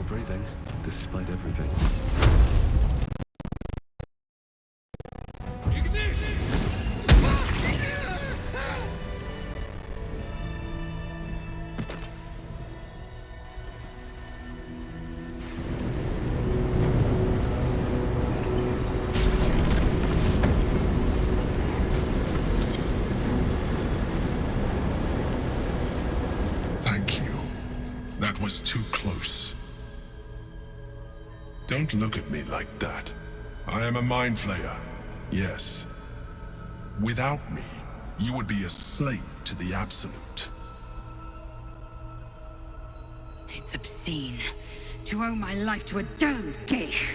breathing, despite everything. Thank you. That was too close. Don't look at me like that. I am a mind flayer. Yes. Without me, you would be a slave to the Absolute. It's obscene to owe my life to a damned geich.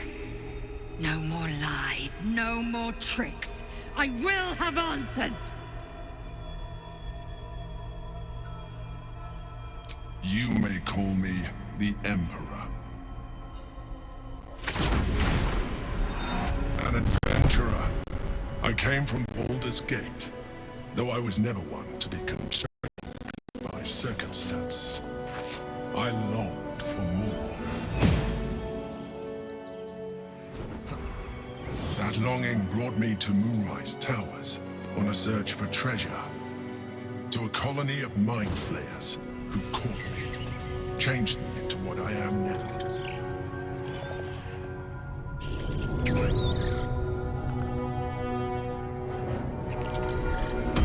No more lies, no more tricks. I will have answers! You may call me the Emperor. An adventurer. I came from Baldur's Gate, though I was never one to be constrained by circumstance. I longed for more. That longing brought me to Moonrise Towers on a search for treasure. To a colony of mind flayers who caught me, changed me into what I am now.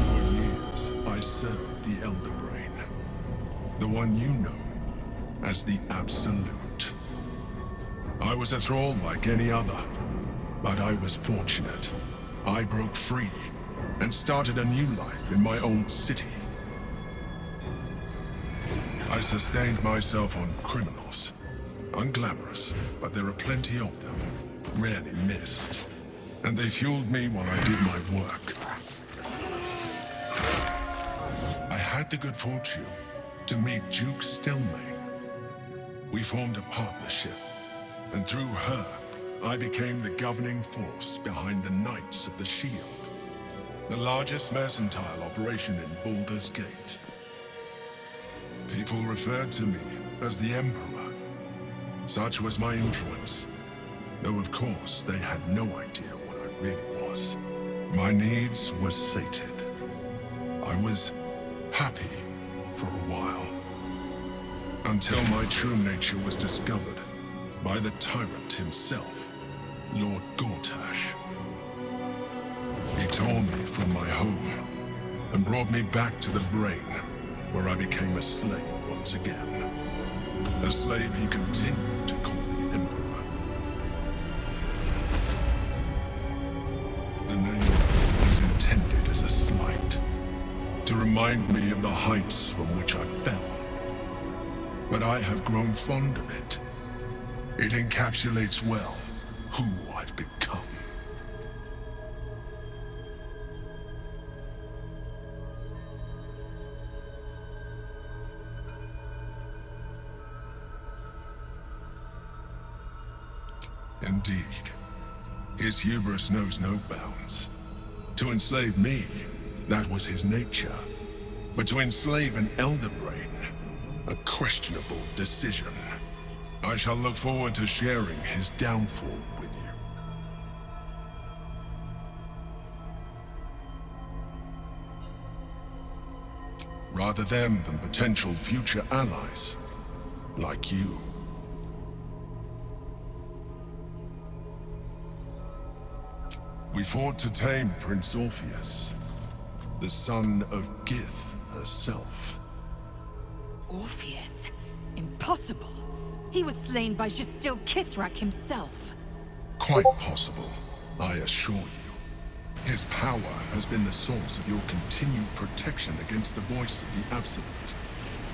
For years, I served the Elder Brain, the one you know as the Absolute. I was a thrall like any other, but I was fortunate. I broke free and started a new life in my old city. I sustained myself on criminals. Unglamorous, but there are plenty of them, rarely missed. And they fueled me while I did my work. I had the good fortune to meet Duke Stillmain. We formed a partnership, and through her, I became the governing force behind the Knights of the Shield, the largest mercantile operation in Baldur's Gate. People referred to me as the Emperor. Such was my influence, though of course they had no idea what I really was. My needs were sated. I was happy for a while, until my true nature was discovered by the tyrant himself, Lord Gortash. He tore me from my home and brought me back to the Brain, where I became a slave once again. A slave he continued to call the Emperor. The name is intended as a slight, to remind me of the heights from which I fell. But I have grown fond of it. It encapsulates well who I've become. Indeed, his hubris knows no bounds. To enslave me, that was his nature. But to enslave an Elder Brain, a questionable decision. I shall look forward to sharing his downfall with you. Rather them than potential future allies, like you. We fought to tame Prince Orpheus, the son of Gith herself. Orpheus? Impossible. He was slain by Justil Kithrak himself. Quite possible, I assure you. His power has been the source of your continued protection against the voice of the Absolute.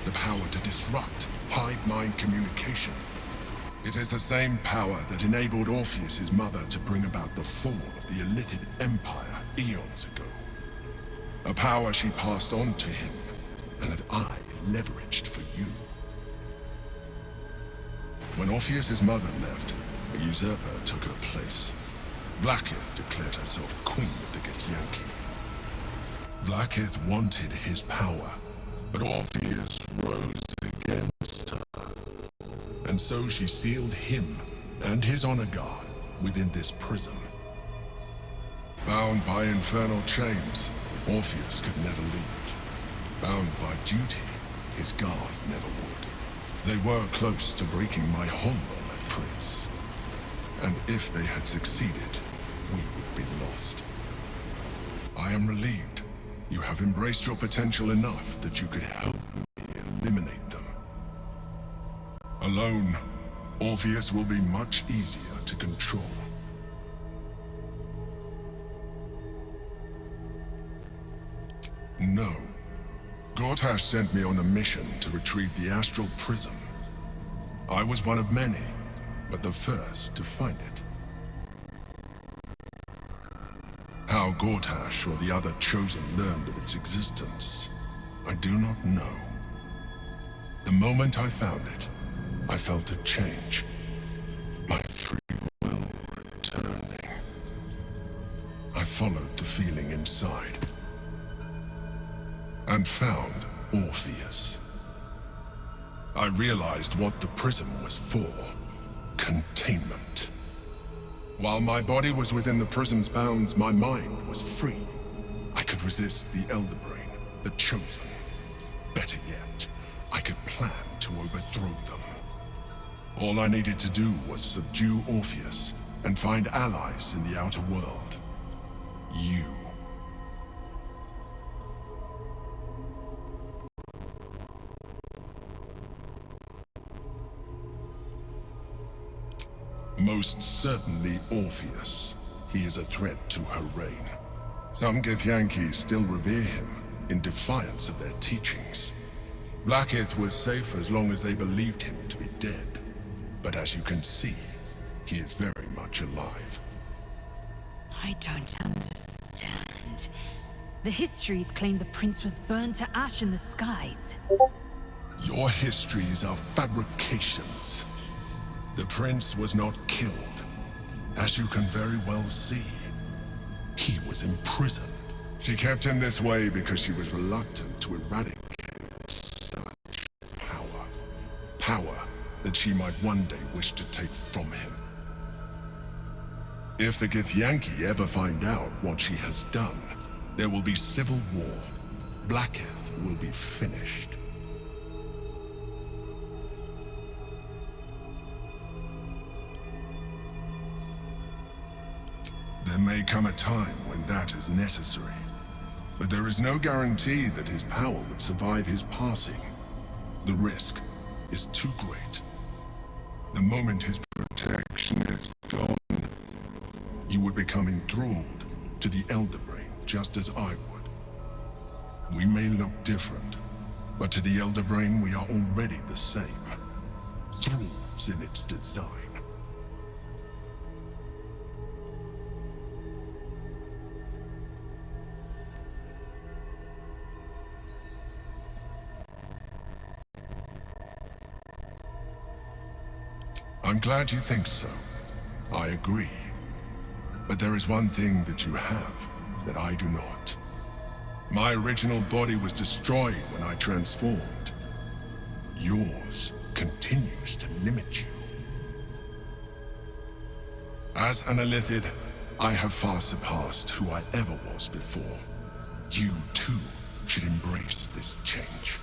The power to disrupt hive mind communication. It is the same power that enabled Orpheus's mother to bring about the fall of the Illithid Empire eons ago. A power she passed on to him, and that I leveraged for you. When Orpheus's mother left, a usurper took her place. Vlaakith declared herself queen of the Githyanki. Vlaakith wanted his power, but Orpheus rose against her. And and so she sealed him and his honor guard within this prison. Bound by infernal chains, Orpheus could never leave. Bound by duty, his guard never would. They were close to breaking my hold on that prince. And if they had succeeded, we would be lost. I am relieved you have embraced your potential enough that you could help me eliminate them. Alone, Orpheus will be much easier to control. No. Gortash sent me on a mission to retrieve the astral prism. I was one of many, but the first to find it. How Gortash or the other Chosen learned of its existence, I do not know. The moment I found it, I felt a change. My free will returning. I followed the feeling inside and found Orpheus. I realized what the prism was for. Containment. While my body was within the prism's bounds, my mind was free. I could resist the Elder Brain, the Chosen. Better yet, I could plan to overthrow them. All I needed to do was subdue Orpheus and find allies in the outer world. You. Most certainly Orpheus. He is a threat to her reign. Some Githyanki still revere him, in defiance of their teachings. Blackith was safe as long as they believed him to be dead. But as you can see, he is very much alive. I don't understand. The histories claim the prince was burned to ash in the skies. Your histories are fabrications. The prince was not killed. As you can very well see, he was imprisoned. She kept him this way because she was reluctant to eradicate such power. Power that she might one day wish to take from him. If the Githyanki ever find out what she has done, there will be civil war. Blackith will be finished. There may come a time when that is necessary, but there is no guarantee that his power would survive his passing. The risk is too great. The moment his protection is gone, you would become enthralled to the Elder Brain, just as I would. We may look different, but to the Elder Brain we are already the same. Thralls in its design. I'm glad you think so. I agree. But there is one thing that you have that I do not. My original body was destroyed when I transformed. Yours continues to limit you. As an Illithid, I have far surpassed who I ever was before. You, too, should embrace this change.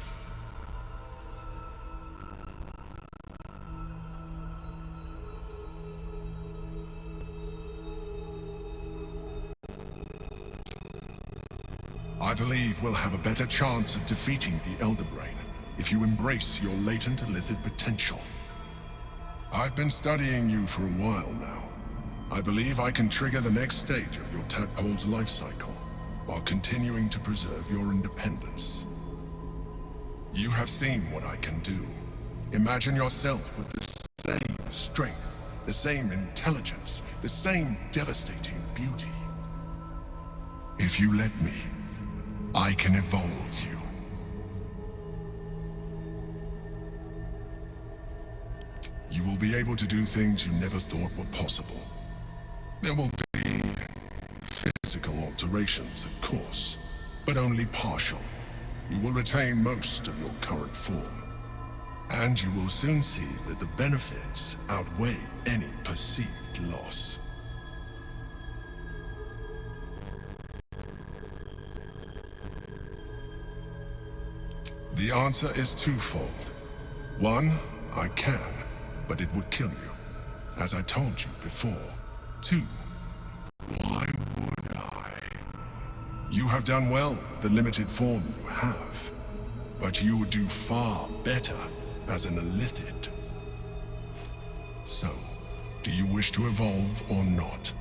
I believe we'll have a better chance of defeating the Elder Brain if you embrace your latent Illithid potential. I've been studying you for a while now. I believe I can trigger the next stage of your tadpole's life cycle while continuing to preserve your independence. You have seen what I can do. Imagine yourself with the same strength, the same intelligence, the same devastating beauty. If you let me, I can evolve you. You will be able to do things you never thought were possible. There will be physical alterations, of course, but only partial. You will retain most of your current form. And you will soon see that the benefits outweigh any perceived loss. The answer is twofold. One, I can, but it would kill you, as I told you before. Two, why would I? You have done well with the limited form you have, but you would do far better as an Illithid. So, do you wish to evolve or not?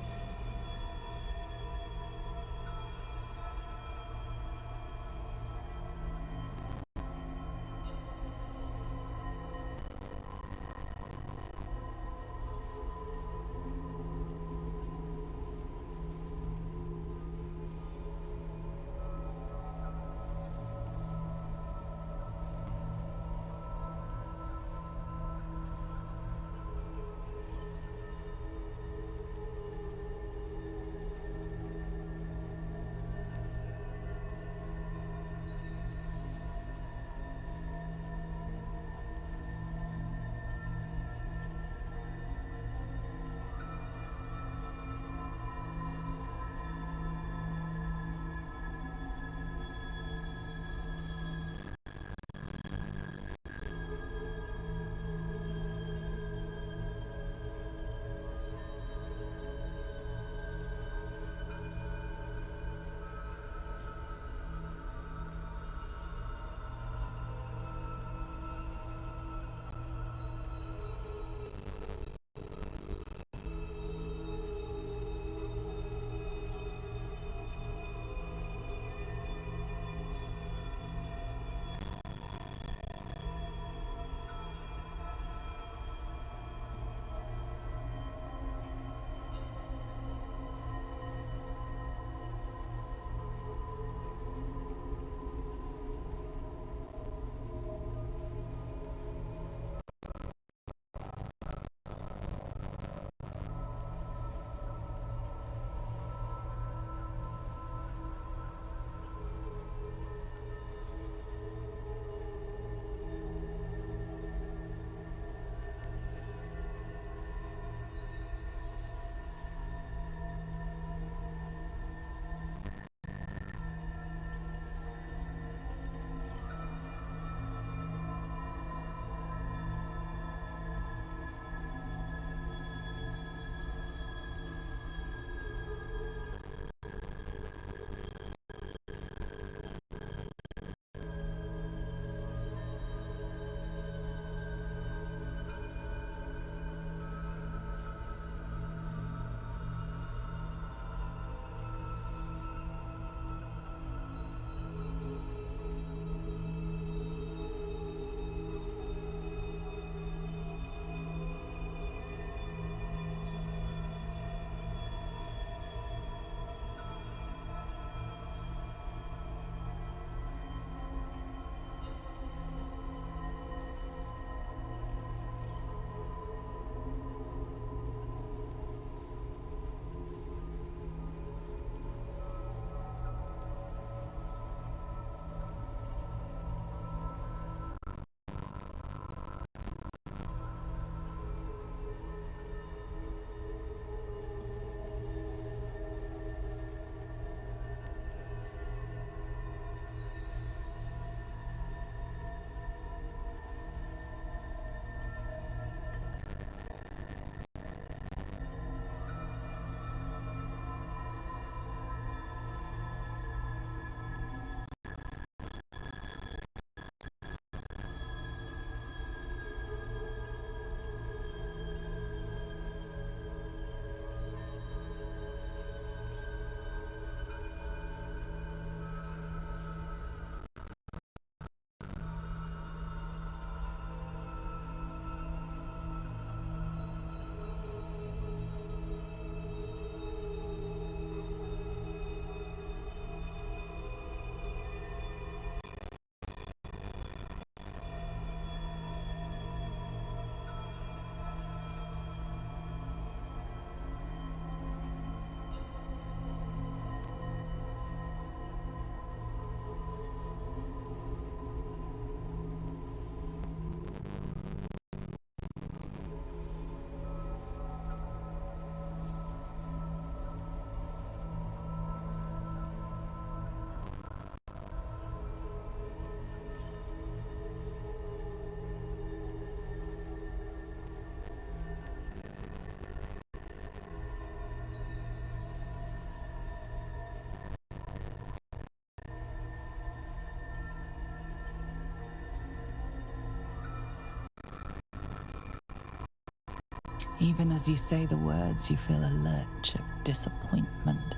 Even as you say the words, you feel a lurch of disappointment.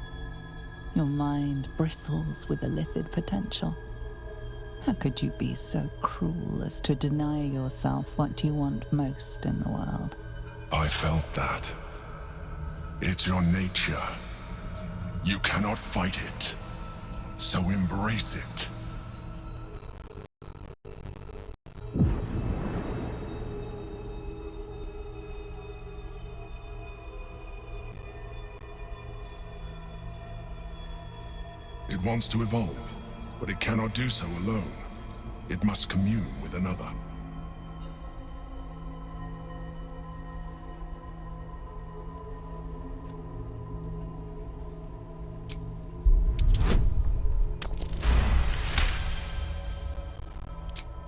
Your mind bristles with illithid potential. How could you be so cruel as to deny yourself what you want most in the world? I felt that. It's your nature. You cannot fight it. So embrace it. It wants to evolve, but it cannot do so alone. It must commune with another.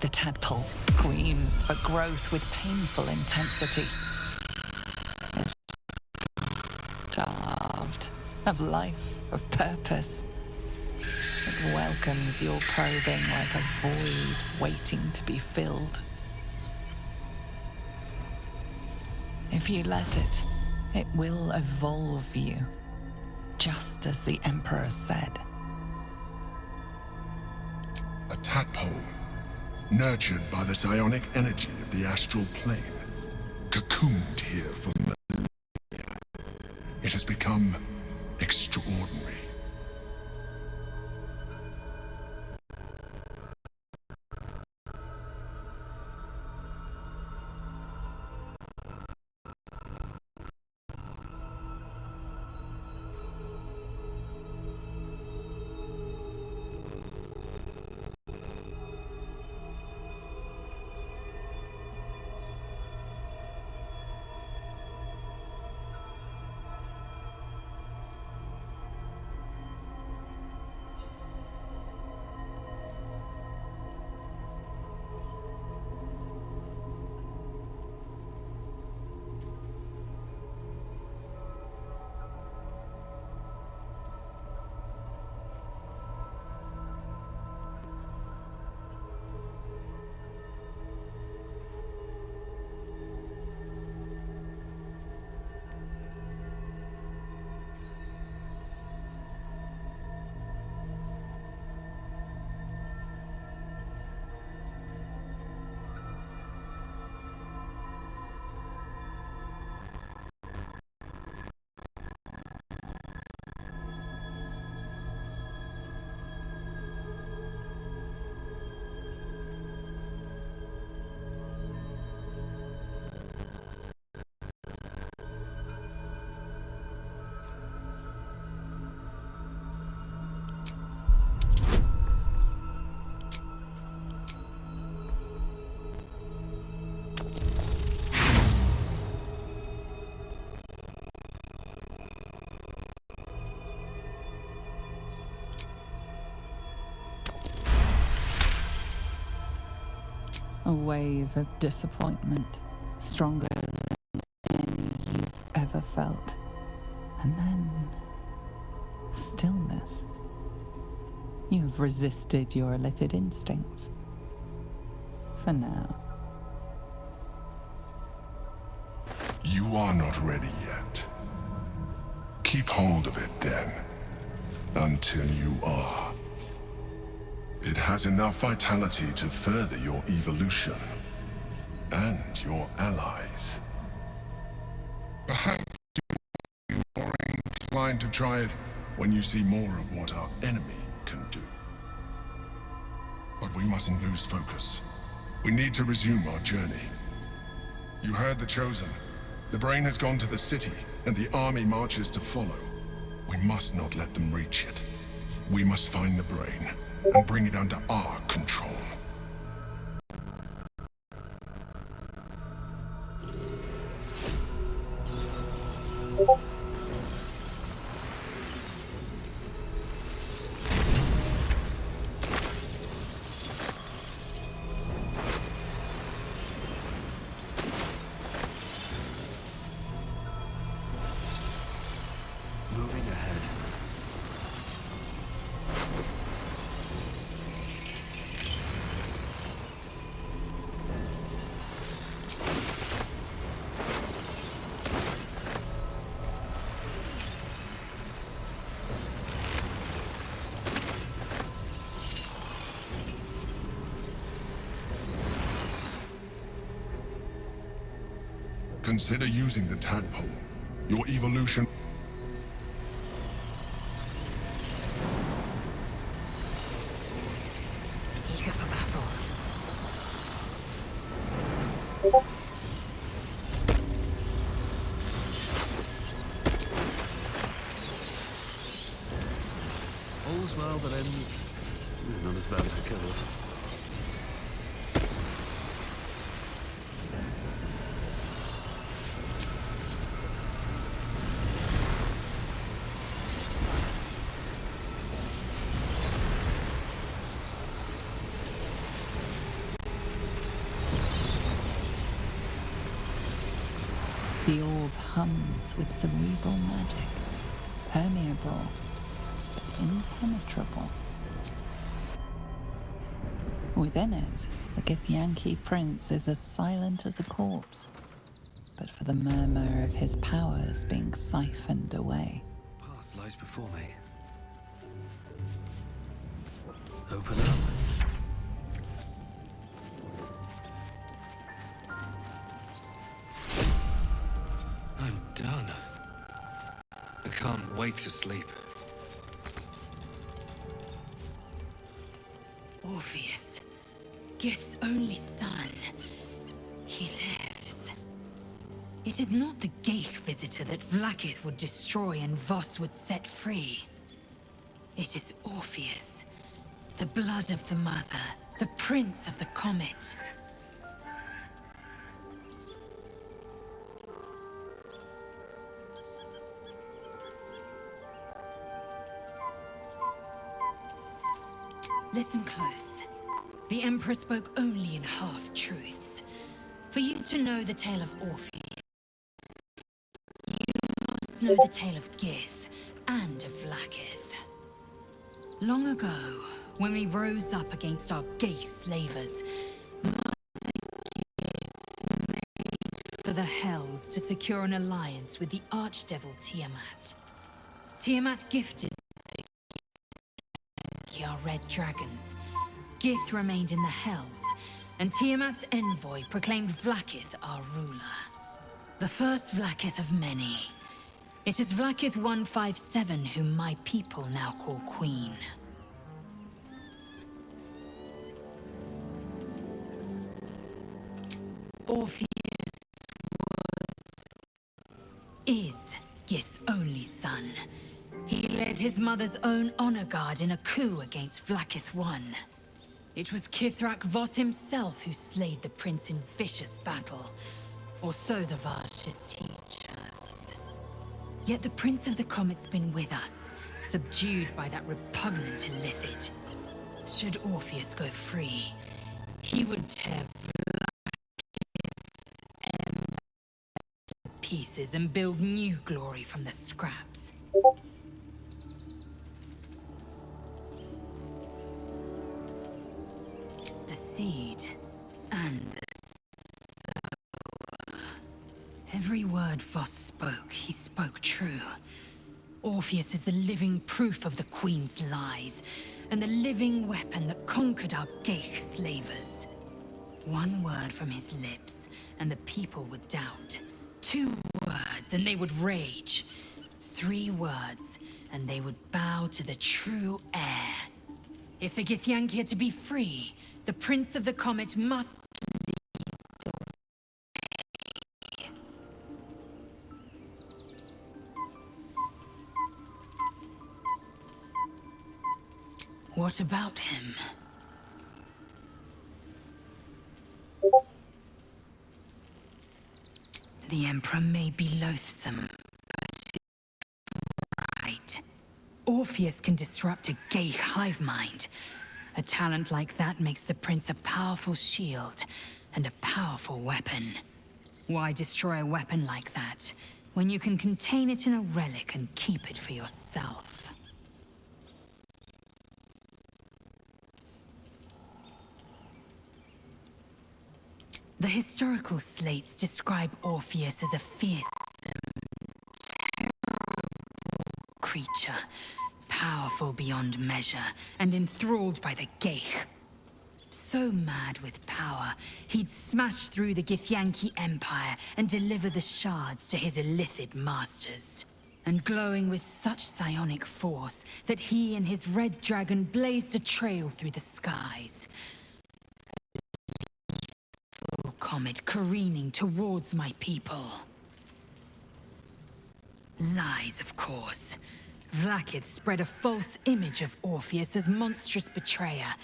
The tadpole screams for growth with painful intensity. Starved of life, of purpose. It welcomes your probing like a void waiting to be filled. If you let it, it will evolve you, just as the Emperor said. A tadpole, nurtured by the psionic energy of the astral plane, cocooned here for millennia. It has become extraordinary. A wave of disappointment, stronger than any you've ever felt. And then, stillness. You have resisted your illithid instincts. For now. You are not ready yet. Keep hold of it then, until you are. It has enough vitality to further your evolution, and your allies. Perhaps you'll be more inclined to try it when you see more of what our enemy can do. But we mustn't lose focus. We need to resume our journey. You heard the Chosen. The brain has gone to the city, and the army marches to follow. We must not let them reach it. We must find the brain and bring it under our control. Moving ahead. Consider using the tadpole. Your evolution... Eager for battle. All's well that ends. Not as bad as it could have. The orb hums with cerebral magic, permeable, impenetrable. Within it, the Githyanki prince is as silent as a corpse, but for the murmur of his powers being siphoned away. Path lies before me. Open up. I'm done. I can't wait to sleep. Orpheus, Gith's only son. He lives. It is not the Geich visitor that Vlaakith would destroy and Voss would set free. It is Orpheus, the blood of the mother, the prince of the comet. Listen close. The Emperor spoke only in half-truths. For you to know the tale of Orpheus, you must know the tale of Gith and of Vlaakith. Long ago, when we rose up against our Geich slavers, Mother Gith made for the Hells to secure an alliance with the Archdevil Tiamat. Tiamat gifted our red dragons. Gith remained in the Hells, and Tiamat's envoy proclaimed Vlaakith our ruler. The first Vlaakith of many. It is Vlaakith 157 whom my people now call Queen. Orpheus is Gith's only son. He led his mother's own honor guard in a coup against Vlaakith I. It was Kithrak Voss himself who slayed the prince in vicious battle, or so the Varshas teach us. Yet the Prince of the Comet's been with us, subdued by that repugnant Illithid. Should Orpheus go free, he would tear Vlaakith's empire to pieces and build new glory from the scraps. The seed and the sower. Every word Voss spoke, he spoke true. Orpheus is the living proof of the Queen's lies, and the living weapon that conquered our Geich slavers. One word from his lips, and the people would doubt. 2 words, and they would rage. 3 words, and they would bow to the true heir. If the Githyanki are to be free, the Prince of the Comet must lead the way. What about him? The Emperor may be loathsome, but right. Orpheus can disrupt a Geich hive mind. A talent like that makes the Prince a powerful shield and a powerful weapon. Why destroy a weapon like that when you can contain it in a relic and keep it for yourself? The historical slates describe Orpheus as a fearsome, terrible creature, powerful beyond measure, and enthralled by the Geich. So mad with power, he'd smash through the Githyanki Empire and deliver the shards to his illithid masters. And glowing with such psionic force that he and his red dragon blazed a trail through the skies. A comet careening towards my people. Lies, of course. Vlaakith spread a false image of Orpheus as monstrous betrayer,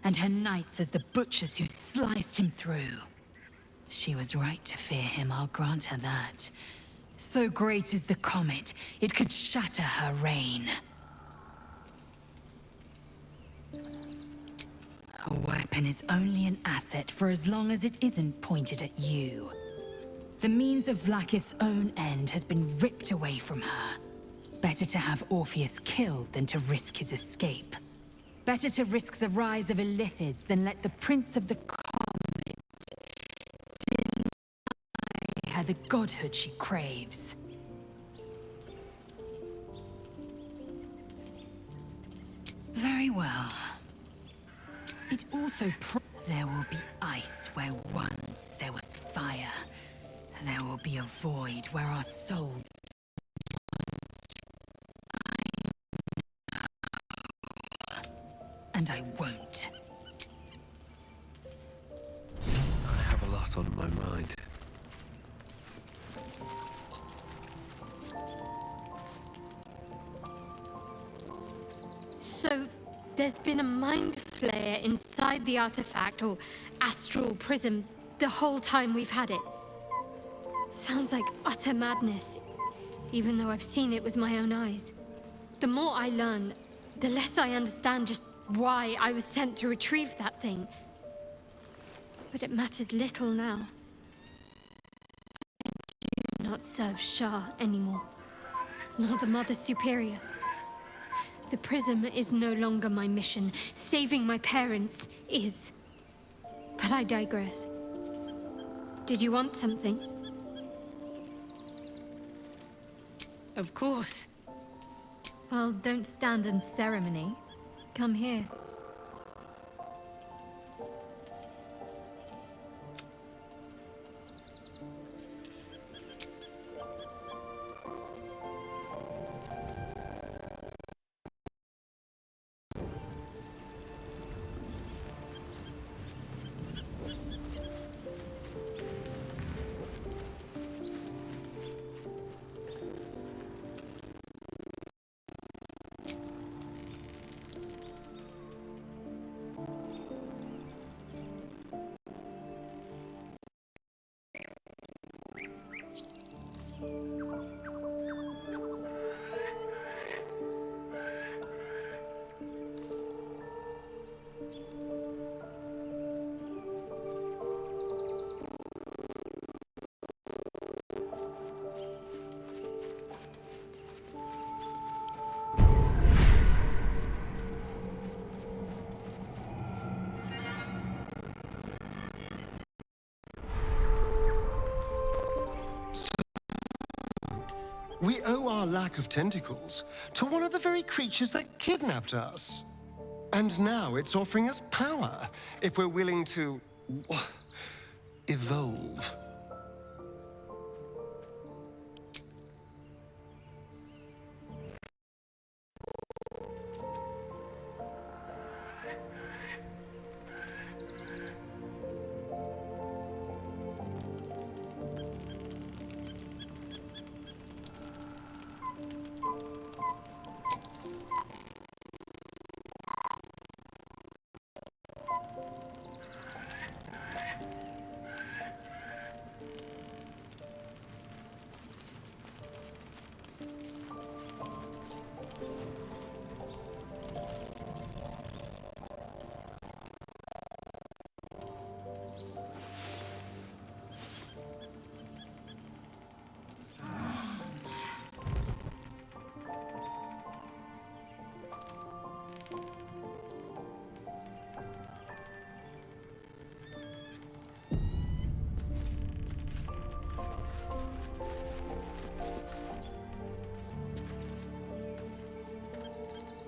and her knights as the butchers who sliced him through. She was right to fear him, I'll grant her that. So great is the comet, it could shatter her reign. A weapon is only an asset for as long as it isn't pointed at you. The means of Vlaakith's own end has been ripped away from her. Better to have Orpheus killed than to risk his escape. Better to risk the rise of illithids than let the Prince of the Comet deny her the godhood she craves. Very well. It also there will be ice where once there was fire. There will be a void where our souls and I won't. I have a lot on my mind. So, there's been a mind flayer inside the artifact, or astral prism, the whole time we've had it. Sounds like utter madness, even though I've seen it with my own eyes. The more I learn, the less I understand just why I was sent to retrieve that thing. But it matters little now. I do not serve Shah anymore, nor the Mother Superior. The prism is no longer my mission. Saving my parents is. But I digress. Did you want something? Of course. Well, don't stand on ceremony. Come here. We owe our lack of tentacles to one of the very creatures that kidnapped us. And now it's offering us power if we're willing to evolve.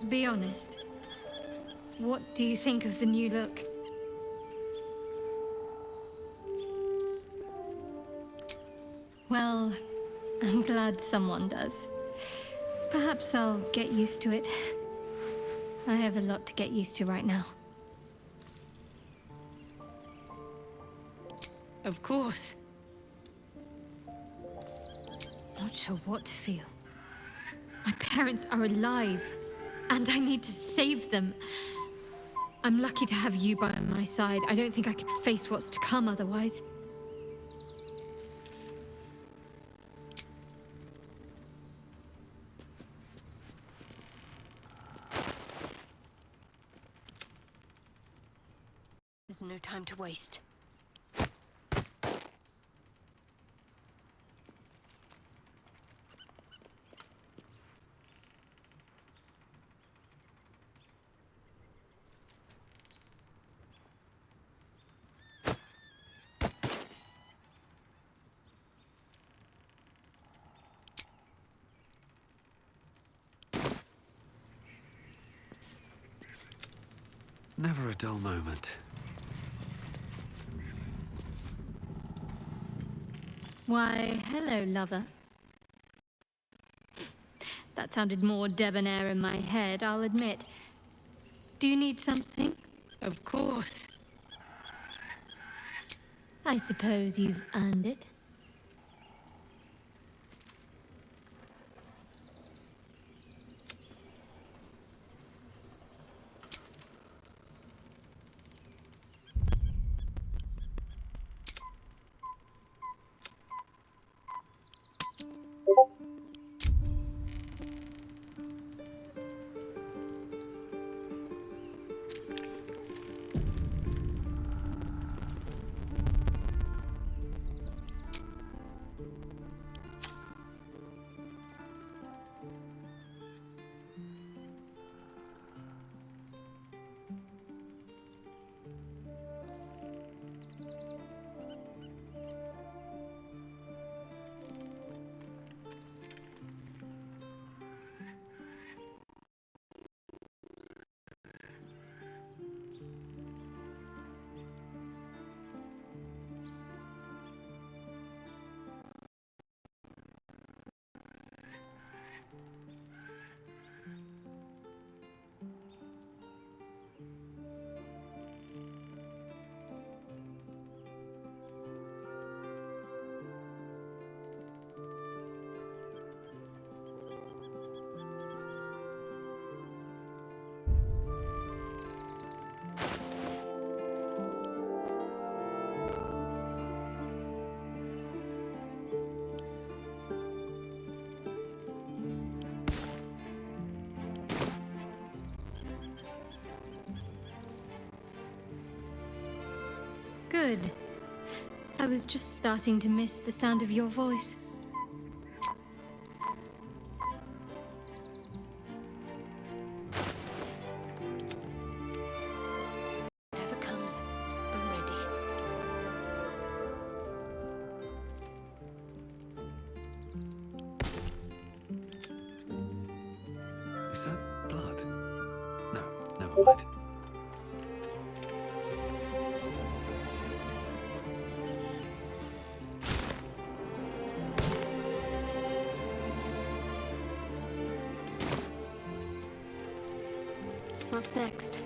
Be honest. What do you think of the new look? Well, I'm glad someone does. Perhaps I'll get used to it. I have a lot to get used to right now. Of course. Not sure what to feel. My parents are alive, and I need to save them. I'm lucky to have you by my side. I don't think I could face what's to come otherwise. There's no time to waste. Never a dull moment. Why, hello, lover. That sounded more debonair in my head, I'll admit. Do you need something? Of course. I suppose you've earned it. Good. I was just starting to miss the sound of your voice. Whatever comes, I'm ready. Is that blood? No, never mind. What's next?